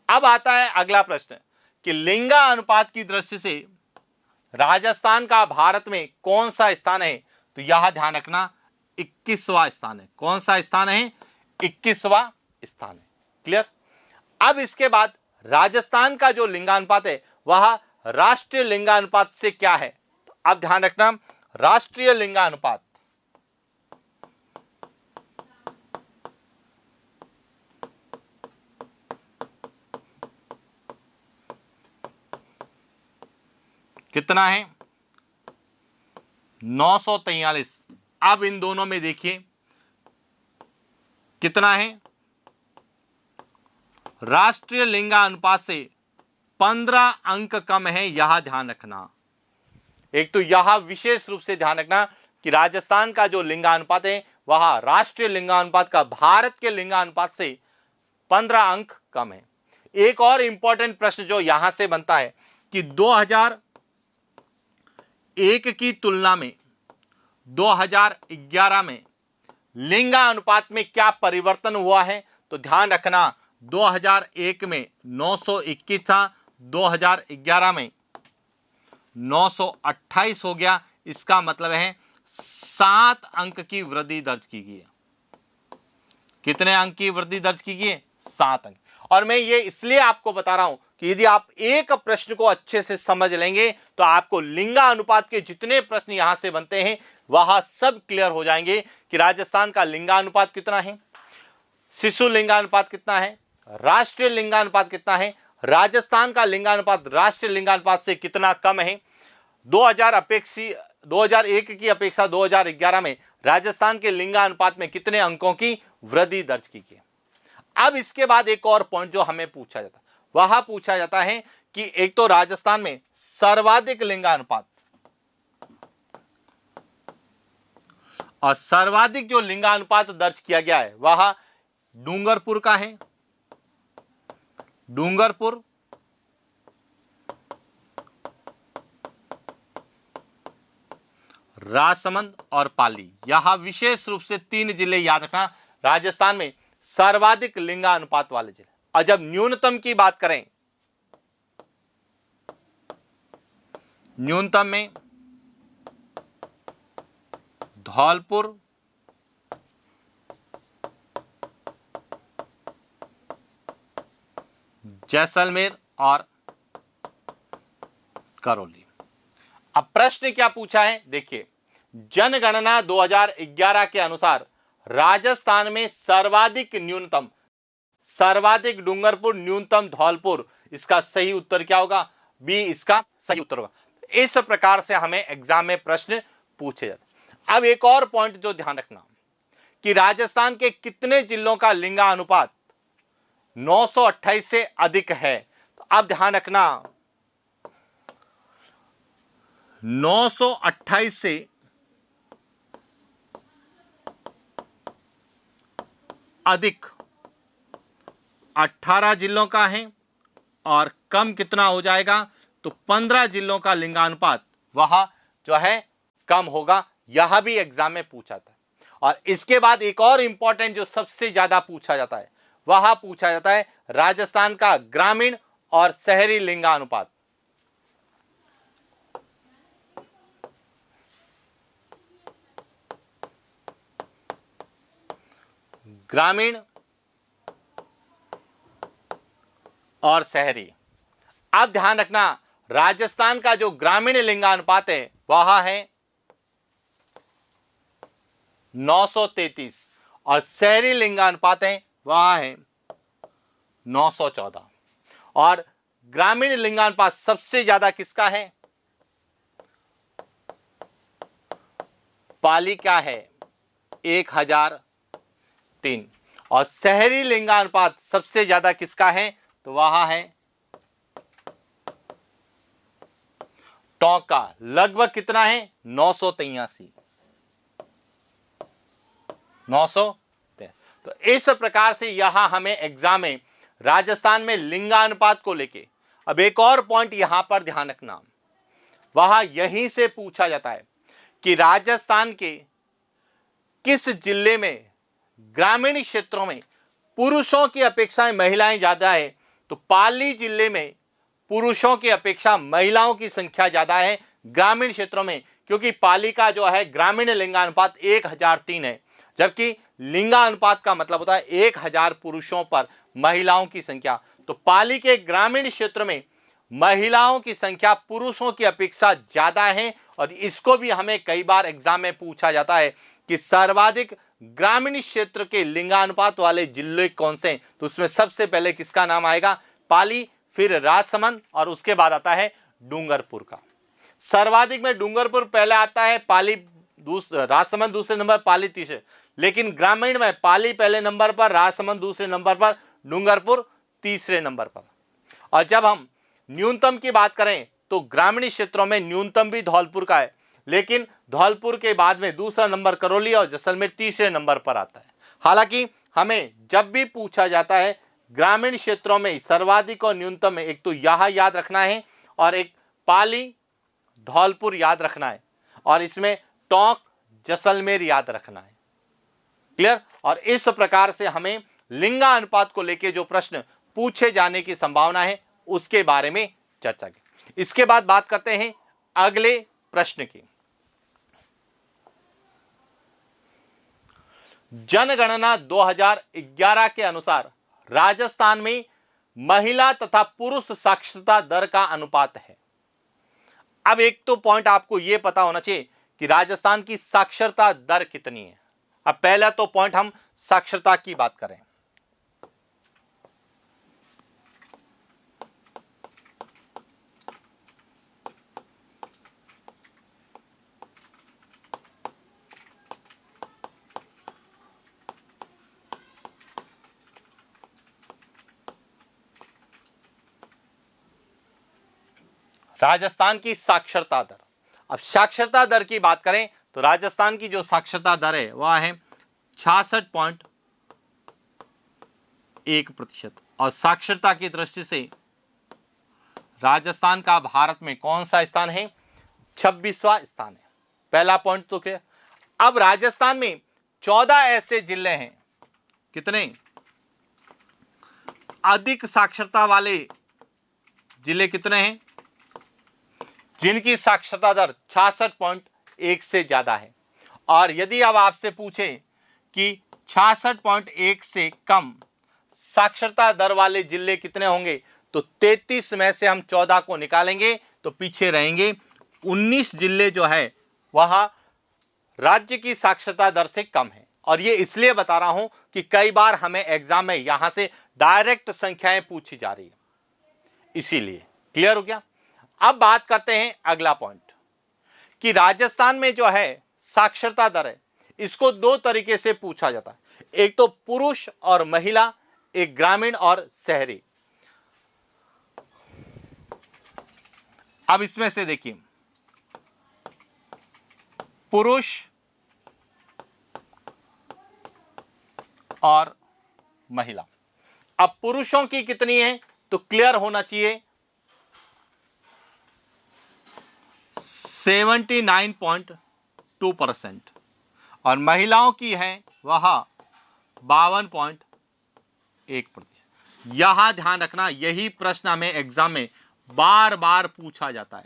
अब आता है अगला प्रश्न कि लिंगानुपात की दृष्टि से राजस्थान का भारत में कौन सा स्थान है, तो यह ध्यान रखना 21वां स्थान है। कौन सा स्थान है, 21वां स्थान है। क्लियर। अब इसके बाद राजस्थान का जो लिंगानुपात है वह राष्ट्रीय लिंगानुपात से क्या है, तो अब ध्यान रखना राष्ट्रीय लिंगानुपात कितना है, 943। अब इन दोनों में देखिए कितना है, राष्ट्रीय लिंगानुपात से 15 अंक कम है, यह ध्यान रखना। एक तो यह विशेष रूप से ध्यान रखना कि राजस्थान का जो लिंगानुपात है वह राष्ट्रीय लिंगानुपात का भारत के लिंगानुपात से 15 अंक कम है। एक और इंपॉर्टेंट प्रश्न जो यहां से बनता है कि 2001 की तुलना में 2011 में लिंगानुपात में क्या परिवर्तन हुआ है, तो ध्यान रखना 2001 में 921 था, 2011 में 928 हो गया। इसका मतलब है 7 अंक की वृद्धि दर्ज की गई है। कितने अंक की वृद्धि दर्ज की गई है, 7 अंक। और मैं ये इसलिए आपको बता रहा हूं कि यदि आप एक प्रश्न को अच्छे से समझ लेंगे तो आपको लिंगानुपात के जितने प्रश्न यहां से बनते हैं वह सब क्लियर हो जाएंगे कि राजस्थान का लिंगानुपात कितना है, शिशु लिंगानुपात कितना है, राष्ट्रीय लिंगानुपात कितना है, राजस्थान का लिंगानुपात राष्ट्रीय लिंगानुपात से कितना कम है। 2001 की अपेक्षा 2011 में राजस्थान के लिंगानुपात में कितने अंकों की वृद्धि दर्ज की गई। अब इसके बाद एक और पॉइंट जो हमें पूछा जाता है वह पूछा जाता है कि एक तो राजस्थान में सर्वाधिक लिंगानुपात, और सर्वाधिक जो लिंगानुपात दर्ज किया गया है वह डूंगरपुर का है। डूंगरपुर, राजसमंद और पाली, यह विशेष रूप से 3 जिले याद रखना राजस्थान में सर्वाधिक लिंगानुपात वाले जिले। और जब न्यूनतम की बात करें, न्यूनतम में धौलपुर, जैसलमेर और करौली। अब प्रश्न क्या पूछा है, देखिए जनगणना 2011 के अनुसार राजस्थान में सर्वाधिक न्यूनतम, सर्वाधिक डूंगरपुर, न्यूनतम धौलपुर। इसका सही उत्तर क्या होगा, बी इसका सही उत्तर होगा। इस प्रकार से हमें एग्जाम में प्रश्न पूछे जाते। अब एक और पॉइंट जो ध्यान रखना कि राजस्थान के कितने जिलों का लिंगानुपात 928 से अधिक है, तो अब ध्यान रखना 928 से अधिक 18 जिलों का है और कम कितना हो जाएगा, तो 15 जिलों का लिंगानुपात वह जो है कम होगा। यह भी एग्जाम में पूछा था। और इसके बाद एक और इंपॉर्टेंट जो सबसे ज्यादा पूछा जाता है वह पूछा जाता है राजस्थान का ग्रामीण और शहरी लिंगानुपात। ग्रामीण और शहरी। अब ध्यान रखना राजस्थान का जो ग्रामीण लिंगानुपात है वह है 933 और शहरी लिंगानुपात है वह है 914। और ग्रामीण लिंगानुपात सबसे ज्यादा किसका है, पाली का है 1003। और शहरी लिंगानुपात सबसे ज्यादा किसका है, तो वहां है टोंक लगभग कितना है 983। तो इस प्रकार से यहां हमें एग्जाम में राजस्थान में लिंगानुपात को लेके अब एक और पॉइंट यहां पर ध्यान रखना, वहां यहीं से पूछा जाता है कि राजस्थान के किस जिले में ग्रामीण क्षेत्रों में पुरुषों की अपेक्षा महिलाएं ज्यादा है। तो पाली जिले में पुरुषों की अपेक्षा महिलाओं की संख्या ज्यादा है ग्रामीण क्षेत्रों में, क्योंकि पाली का जो है ग्रामीण लिंगानुपात 1003 है, जबकि लिंगानुपात का मतलब होता है 1000 पुरुषों पर महिलाओं की संख्या। तो पाली के ग्रामीण क्षेत्र में महिलाओं की संख्या पुरुषों की अपेक्षा ज्यादा है, और इसको भी हमें कई बार एग्जाम में पूछा जाता है कि सर्वाधिक ग्रामीण क्षेत्र के लिंगानुपात वाले जिले कौन से हैं। तो उसमें सबसे पहले किसका नाम आएगा, पाली, फिर राजसमंद, और उसके बाद आता है डूंगरपुर का। सर्वाधिक में डूंगरपुर पहले आता है, पाली राजसमंद दूसरे नंबर, पाली तीसरे, लेकिन ग्रामीण में पाली पहले नंबर पर, राजसमंद दूसरे नंबर पर, डूंगरपुर तीसरे नंबर पर। और जब हम न्यूनतम की बात करें तो ग्रामीण क्षेत्रों में न्यूनतम भी धौलपुर का है, लेकिन धौलपुर के बाद में दूसरा नंबर करौली और जैसलमेर तीसरे नंबर पर आता है। हालांकि हमें जब भी पूछा जाता है ग्रामीण क्षेत्रों में सर्वाधिक और न्यूनतम में, एक तो यह याद रखना है और एक पाली धौलपुर याद रखना है, और इसमें टोंक जैसलमेर याद रखना है। क्लियर। और इस प्रकार से हमें लिंगानुपात को लेकर जो प्रश्न पूछे जाने की संभावना है उसके बारे में चर्चा की। इसके बाद बात करते हैं अगले प्रश्न की। जनगणना 2011 के अनुसार राजस्थान में महिला तथा पुरुष साक्षरता दर का अनुपात है। अब एक तो पॉइंट आपको यह पता होना चाहिए कि राजस्थान की साक्षरता दर कितनी है। अब पहला तो पॉइंट हम साक्षरता की बात करें। राजस्थान की साक्षरता दर, अब साक्षरता दर की बात करें तो राजस्थान की जो साक्षरता दर है वह है 66.1%, और साक्षरता की दृष्टि से राजस्थान का भारत में कौन सा स्थान है, 26वां स्थान है। पहला पॉइंट तो क्लियर। अब राजस्थान में 14 ऐसे जिले हैं, कितने अधिक साक्षरता वाले जिले कितने हैं, जिनकी साक्षरता दर 66.1 से ज्यादा है। और यदि अब आपसे पूछे कि 66.1 से कम साक्षरता दर वाले जिले कितने होंगे, तो 33 में से हम 14 को निकालेंगे तो पीछे रहेंगे 19 जिले जो है वह राज्य की साक्षरता दर से कम है। और ये इसलिए बता रहा हूं कि कई बार हमें एग्जाम में यहां से डायरेक्ट संख्याएं पूछी जा रही है, इसीलिए। क्लियर हो गया। अब बात करते हैं अगला पॉइंट कि राजस्थान में जो है साक्षरता दर है, इसको दो तरीके से पूछा जाता है, एक तो पुरुष और महिला, एक ग्रामीण और शहरी। अब इसमें से देखिए पुरुष और महिला। अब पुरुषों की कितनी है तो क्लियर होना चाहिए 79.2%, और महिलाओं की है वह 52.1%। यहां ध्यान रखना, यही प्रश्न हमें एग्जाम में बार बार पूछा जाता है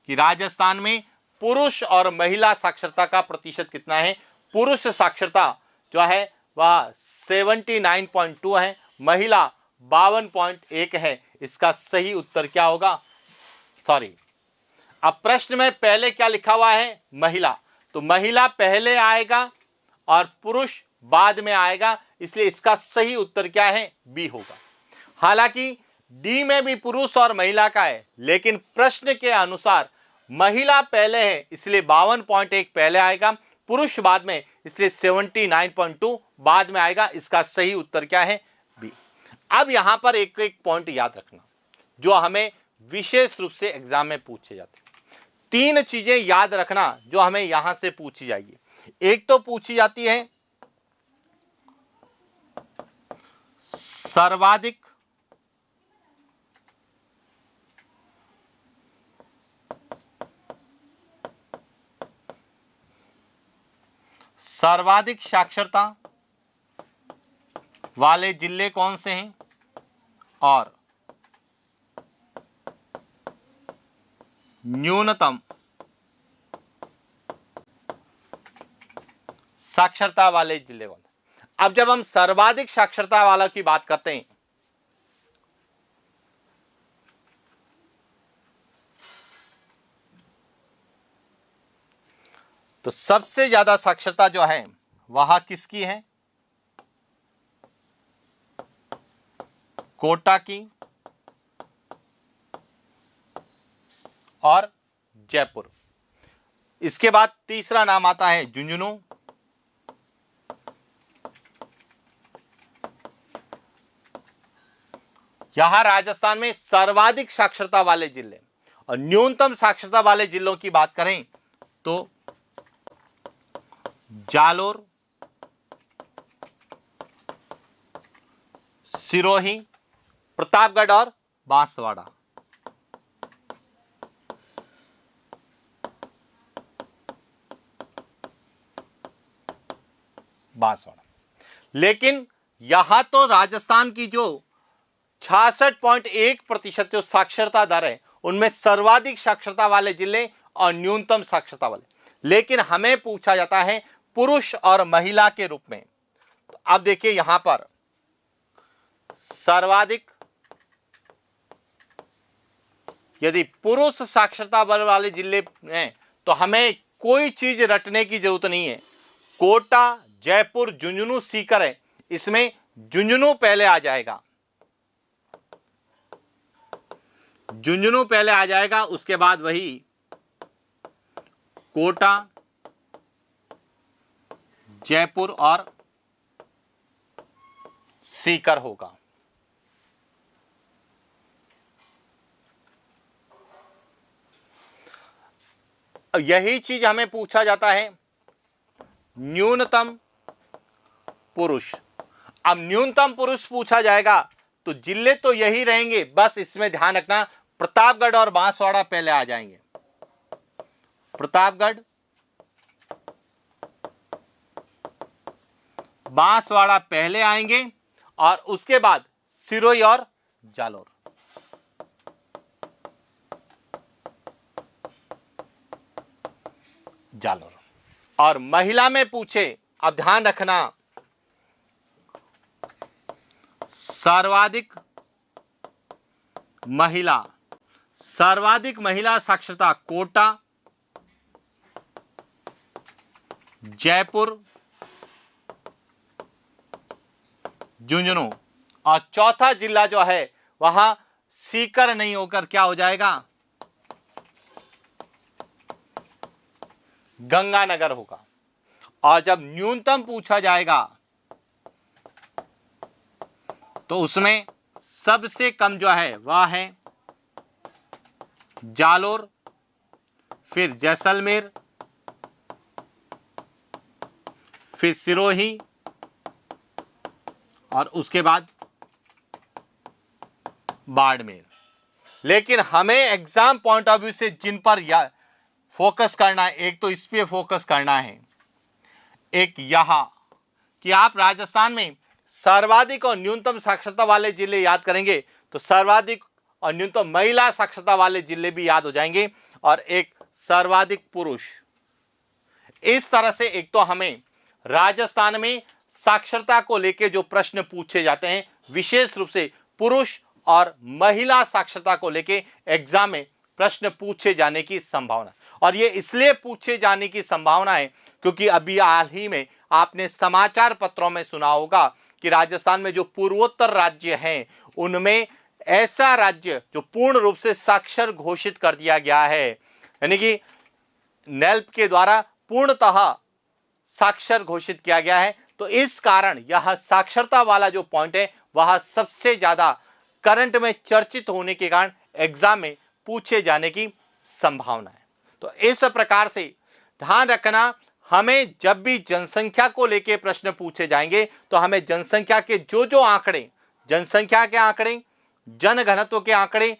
कि राजस्थान में पुरुष और महिला साक्षरता का प्रतिशत कितना है। पुरुष साक्षरता जो है वह 79.2 है, महिला 52.1 है। इसका सही उत्तर क्या होगा, सॉरी, अब प्रश्न में पहले क्या लिखा हुआ है, महिला, तो महिला पहले आएगा और पुरुष बाद में आएगा, इसलिए इसका सही उत्तर क्या है, बी होगा। हालांकि डी में भी पुरुष और महिला का है, लेकिन प्रश्न के अनुसार महिला पहले है इसलिए 52.1 पहले आएगा, पुरुष बाद में इसलिए 79.2 बाद में आएगा। इसका सही उत्तर क्या है, बी। अब यहां पर एक एक पॉइंट याद रखना जो हमें विशेष रूप से एग्जाम में पूछे जाते हैं। 3 चीजें याद रखना जो हमें यहां से पूछी जाएगी। एक तो पूछी जाती है सर्वाधिक साक्षरता वाले जिले कौन से हैं और न्यूनतम साक्षरता वाले जिले कौन से। अब जब हम सर्वाधिक साक्षरता वाला की बात करते हैं तो सबसे ज्यादा साक्षरता जो है वह किसकी है? कोटा की और जयपुर। इसके बाद तीसरा नाम आता है झुंझुनू, यहां राजस्थान में सर्वाधिक साक्षरता वाले जिले। और न्यूनतम साक्षरता वाले जिलों की बात करें तो जालोर, सिरोही, प्रतापगढ़ और बांसवाड़ा। लेकिन यहां तो राजस्थान की जो 66.1% जो साक्षरता दर है उनमें सर्वाधिक साक्षरता वाले जिले और न्यूनतम साक्षरता वाले, लेकिन हमें पूछा जाता है पुरुष और महिला के रूप में। तो अब देखिए यहां पर सर्वाधिक यदि पुरुष साक्षरता बल वाले जिले हैं तो हमें कोई चीज रटने की जरूरत नहीं है। कोटा, जयपुर, झुंझुनू, सीकर है, इसमें झुंझुनू पहले आ जाएगा, झुंझुनू पहले आ जाएगा, उसके बाद वही कोटा, जयपुर और सीकर होगा। यही चीज हमें पूछा जाता है न्यूनतम पुरुष। अब न्यूनतम पुरुष पूछा जाएगा तो जिले तो यही रहेंगे, बस इसमें ध्यान रखना प्रतापगढ़ और बांसवाड़ा पहले आ जाएंगे। प्रतापगढ़, बांसवाड़ा पहले आएंगे और उसके बाद सिरोही और जालोर। और महिला में पूछे, अब ध्यान रखना सर्वाधिक महिला साक्षरता कोटा, जयपुर, झुंझुनू और चौथा जिला जो है वहां सीकर नहीं होकर क्या हो जाएगा? गंगानगर होगा। और जब न्यूनतम पूछा जाएगा तो उसमें सबसे कम जो है वह है जालोर, फिर जैसलमेर, फिर सिरोही और उसके बाद बाड़मेर। लेकिन हमें एग्जाम पॉइंट ऑफ व्यू से जिन पर फोकस करना है, एक तो इस पे फोकस करना है, एक यहां कि आप राजस्थान में सर्वाधिक और न्यूनतम साक्षरता वाले जिले याद करेंगे तो सर्वाधिक और न्यूनतम महिला साक्षरता वाले जिले भी याद हो जाएंगे, और एक सर्वाधिक पुरुष। इस तरह से एक तो हमें राजस्थान में साक्षरता को लेकर जो प्रश्न पूछे जाते हैं विशेष रूप से पुरुष और महिला साक्षरता को लेकर एग्जाम में प्रश्न पूछे जाने की संभावना। और ये इसलिए पूछे जाने की संभावना है क्योंकि अभी हाल ही में आपने समाचार पत्रों में सुना होगा कि राजस्थान में जो पूर्वोत्तर राज्य हैं उनमें ऐसा राज्य जो पूर्ण रूप से साक्षर घोषित कर दिया गया है, यानी कि नेल्प के द्वारा पूर्णतः साक्षर घोषित किया गया है। तो इस कारण यह साक्षरता वाला जो पॉइंट है वह सबसे ज़्यादा करंट में चर्चित होने के कारण एग्जाम में पूछे जाने की संभावना है। तो इस प्रकार से ध्यान रखना, हमें जब भी जनसंख्या को लेकर प्रश्न पूछे जाएंगे तो हमें जनसंख्या के जो आंकड़े, जनसंख्या के आंकड़े, जनघनत्व के आंकड़े,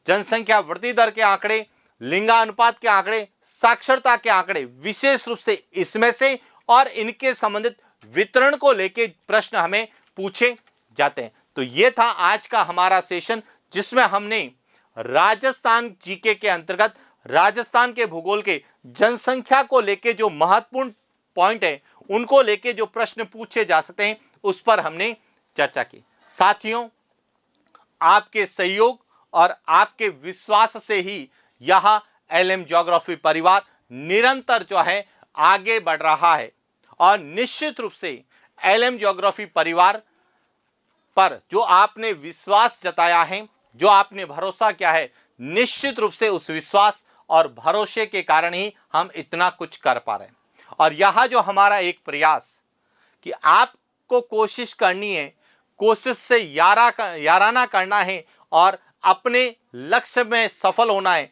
जनसंख्या वृद्धि दर के आंकड़े, लिंगानुपात के आंकड़े, साक्षरता के आंकड़े, विशेष रूप से इसमें से और इनके संबंधित वितरण को लेकर प्रश्न हमें पूछे जाते हैं। तो ये था आज का हमारा सेशन, जिसमें हमने राजस्थान जीके के अंतर्गत राजस्थान के भूगोल के जनसंख्या को लेकर जो महत्वपूर्ण पॉइंट है, उनको लेकर जो प्रश्न पूछे जा सकते हैं, उस पर हमने चर्चा की। साथियों, आपके सहयोग और आपके विश्वास से ही यह एलएम ज्योग्राफी परिवार निरंतर जो है आगे बढ़ रहा है और निश्चित रूप से एलएम ज्योग्राफी परिवार पर जो आपने विश्वास जताया है, जो आपने भरोसा किया है, निश्चित रूप से उस विश्वास और भरोसे के कारण ही हम इतना कुछ कर पा रहे हैं। और यह जो हमारा एक प्रयास कि आपको कोशिश करनी है, कोशिश से याराना करना है और अपने लक्ष्य में सफल होना है,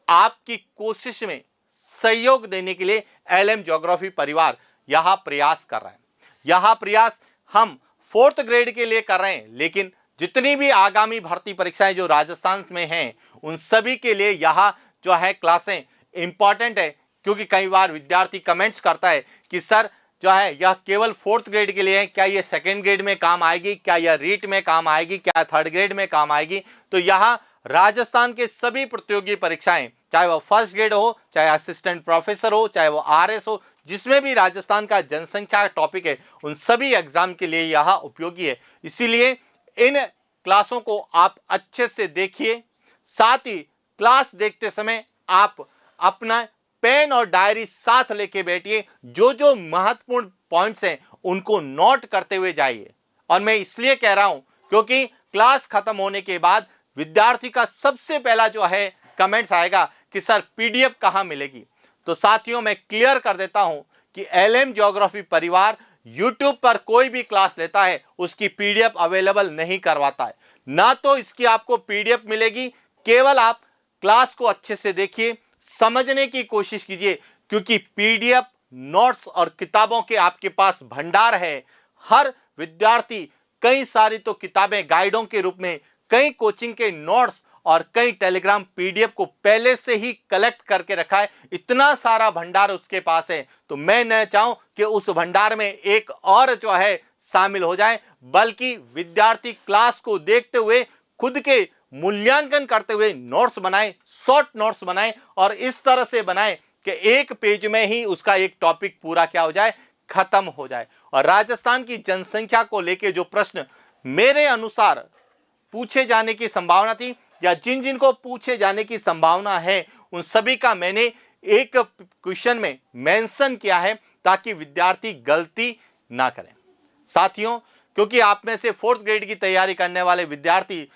आपकी कोशिश में सहयोग देने के लिए एलएम ज्योग्राफी परिवार यह प्रयास कर रहा है। यह प्रयास हम 4th ग्रेड के लिए कर रहे हैं, लेकिन जितनी भी आगामी भर्ती परीक्षाएं जो राजस्थान में हैं, उन सभी के लिए यह जो है क्लासें इंपॉर्टेंट है। क्योंकि कई बार विद्यार्थी कमेंट्स करता है कि सर जो है यह केवल 4th ग्रेड के लिए है, क्या यह 2nd ग्रेड में काम आएगी, क्या यह रीट में काम आएगी, क्या 3rd ग्रेड में काम आएगी। तो यह राजस्थान के सभी प्रतियोगी परीक्षाएं, चाहे वह 1st ग्रेड हो, चाहे असिस्टेंट प्रोफेसर हो, चाहे वो आरएस हो, जिसमें भी राजस्थान का जनसंख्या टॉपिक है, उन सभी एग्जाम के लिए यह उपयोगी है। इसीलिए इन क्लासों को आप अच्छे से देखिए। साथ ही क्लास देखते समय आप अपना पेन और डायरी साथ लेके बैठिए, जो महत्वपूर्ण पॉइंट्स हैं उनको नोट करते हुए जाइए। और मैं इसलिए कह रहा हूं क्योंकि क्लास खत्म होने के बाद विद्यार्थी का सबसे पहला जो है कमेंट्स आएगा कि सर पीडीएफ कहां मिलेगी। तो साथियों, मैं क्लियर कर देता हूं कि एलएम ज्योग्राफी परिवार यूट्यूब पर कोई भी क्लास लेता है उसकी पीडीएफ अवेलेबल नहीं करवाता है। ना तो इसकी आपको पीडीएफ मिलेगी, केवल आप क्लास को अच्छे से देखिए, समझने की कोशिश कीजिए, क्योंकि पीडीएफ, नोट्स और किताबों के आपके पास भंडार है। हर विद्यार्थी कई सारी तो किताबें गाइडों के रूप में, कई कोचिंग के नोट्स और कई टेलीग्राम पीडीएफ को पहले से ही कलेक्ट करके रखा है। इतना सारा भंडार उसके पास है, तो मैं न चाहूं कि उस भंडार में एक और जो है शामिल हो जाए, बल्कि विद्यार्थी क्लास को देखते हुए खुद के मूल्यांकन करते हुए नोट्स बनाए, शॉर्ट नोट्स बनाए और इस तरह से बनाए कि एक पेज में ही उसका एक टॉपिक पूरा क्या हो जाए, खत्म हो जाए। और राजस्थान की जनसंख्या को लेकर जो प्रश्न मेरे अनुसार पूछे जाने की संभावना थी या जिन जिन को पूछे जाने की संभावना है, उन सभी का मैंने एक क्वेश्चन में मेंशन किया है ताकि विद्यार्थी गलती ना करें। साथियों, क्योंकि आप में से 4th ग्रेड की तैयारी करने वाले विद्यार्थी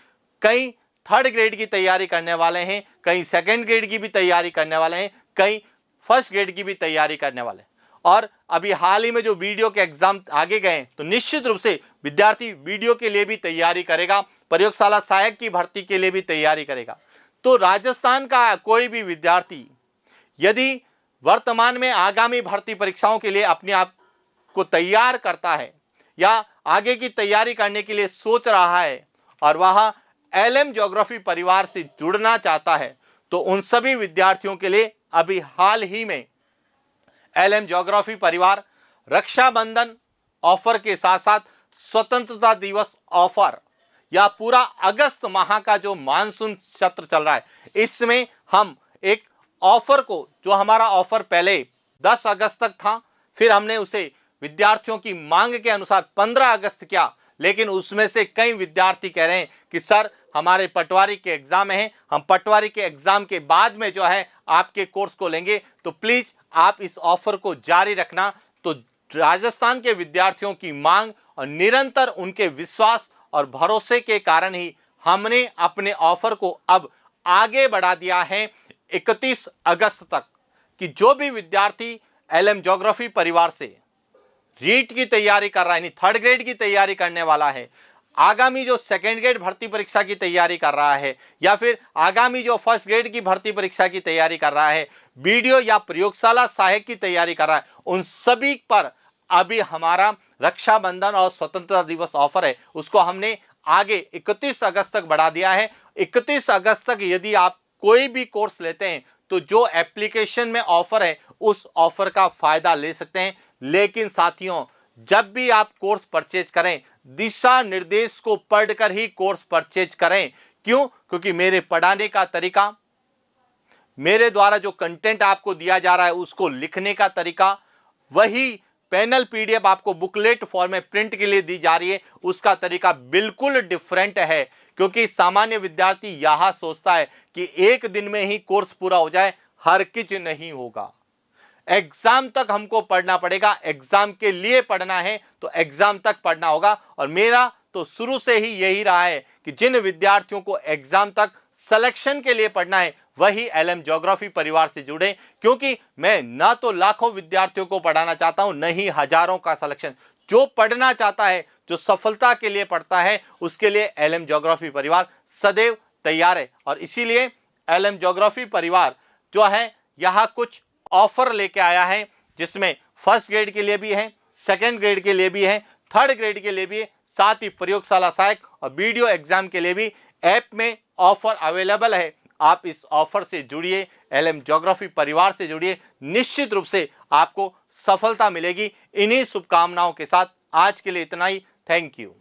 कई 3rd ग्रेड की तैयारी करने वाले हैं, कई 2nd ग्रेड की भी तैयारी करने वाले हैं, कई 1st ग्रेड की भी तैयारी करने वाले हैं। और अभी हाल ही में जो वीडियो के एग्जाम आगे गए, तो निश्चित रूप से विद्यार्थी वीडियो के लिए भी तैयारी करेगा, प्रयोगशाला सहायक की भर्ती के लिए भी तैयारी करेगा। तो राजस्थान का कोई भी विद्यार्थी यदि वर्तमान में आगामी भर्ती परीक्षाओं के लिए अपने आप को तैयार करता है या आगे की तैयारी करने के लिए सोच रहा है और वह एलएम ज्योग्राफी परिवार से जुड़ना चाहता है, तो उन सभी विद्यार्थियों के लिए अभी हाल ही में एलएम ज्योग्राफी परिवार रक्षाबंधन ऑफर के साथ साथ स्वतंत्रता दिवस ऑफर या पूरा अगस्त माह का जो मानसून सत्र चल रहा है, इसमें हम एक ऑफर को, जो हमारा ऑफर पहले 10 अगस्त तक था, फिर हमने उसे विद्यार्थियों की मांग के अनुसार 15 अगस्त किया, लेकिन उसमें से कई विद्यार्थी कह रहे हैं कि सर हमारे पटवारी के एग्जाम हैं, हम पटवारी के एग्जाम के बाद में जो है आपके कोर्स को लेंगे, तो प्लीज आप इस ऑफर को जारी रखना। तो राजस्थान के विद्यार्थियों की मांग और निरंतर उनके विश्वास और भरोसे के कारण ही हमने अपने ऑफर को अब आगे बढ़ा दिया है 31 अगस्त तक, कि जो भी विद्यार्थी एलएम ज्योग्राफी परिवार से रीट की तैयारी कर रहा है, यानी 3rd ग्रेड की तैयारी करने वाला है, आगामी जो सेकेंड ग्रेड भर्ती परीक्षा की तैयारी कर रहा है या फिर आगामी जो फर्स्ट ग्रेड की भर्ती परीक्षा की तैयारी कर रहा है, वीडियो या प्रयोगशाला सहायक की तैयारी कर रहा है, उन सभी पर अभी हमारा रक्षाबंधन और स्वतंत्रता दिवस ऑफर है, उसको हमने आगे 31 अगस्त तक बढ़ा दिया है। 31 अगस्त तक यदि आप कोई भी कोर्स लेते हैं तो जो एप्लीकेशन में ऑफर है उस ऑफर का फायदा ले सकते हैं। लेकिन साथियों, जब भी आप कोर्स परचेज करें, दिशा निर्देश को पढ़कर ही कोर्स परचेज करें। क्यों? क्योंकि मेरे पढ़ाने का तरीका, मेरे द्वारा जो कंटेंट आपको दिया जा रहा है उसको लिखने का तरीका, वही पैनल पीडीएफ आपको बुकलेट फॉर्म में प्रिंट के लिए दी जा रही है, उसका तरीका बिल्कुल डिफरेंट है। क्योंकि सामान्य विद्यार्थी यह सोचता है कि एक दिन में ही कोर्स पूरा हो जाए, हरगिज नहीं होगा। एग्जाम तक हमको पढ़ना पड़ेगा, एग्जाम के लिए पढ़ना है तो एग्जाम तक पढ़ना होगा। और मेरा तो शुरू से ही यही रहा है कि जिन विद्यार्थियों को एग्जाम तक सिलेक्शन के लिए पढ़ना है वही एलएम ज्योग्राफी परिवार से जुड़े। क्योंकि मैं ना तो लाखों विद्यार्थियों को पढ़ाना चाहता हूं, नहीं हजारों का सिलेक्शन। जो पढ़ना चाहता है, जो सफलता के लिए पढ़ता है, उसके लिए एलएम ज्योग्राफी परिवार सदैव तैयार है। और इसीलिए एलएम ज्योग्राफी परिवार जो है यहां कुछ ऑफर लेके आया है, जिसमें फर्स्ट ग्रेड के लिए भी है, सेकेंड ग्रेड के लिए भी है, थर्ड ग्रेड के लिए भी है, साथ ही प्रयोगशाला सहायक और वीडियो एग्जाम के लिए भी ऐप में ऑफर अवेलेबल है। आप इस ऑफर से जुड़िए, एलएम ज्योग्राफी परिवार से जुड़िए, निश्चित रूप से आपको सफलता मिलेगी। इन्हीं शुभकामनाओं के साथ आज के लिए इतना ही। Thank you.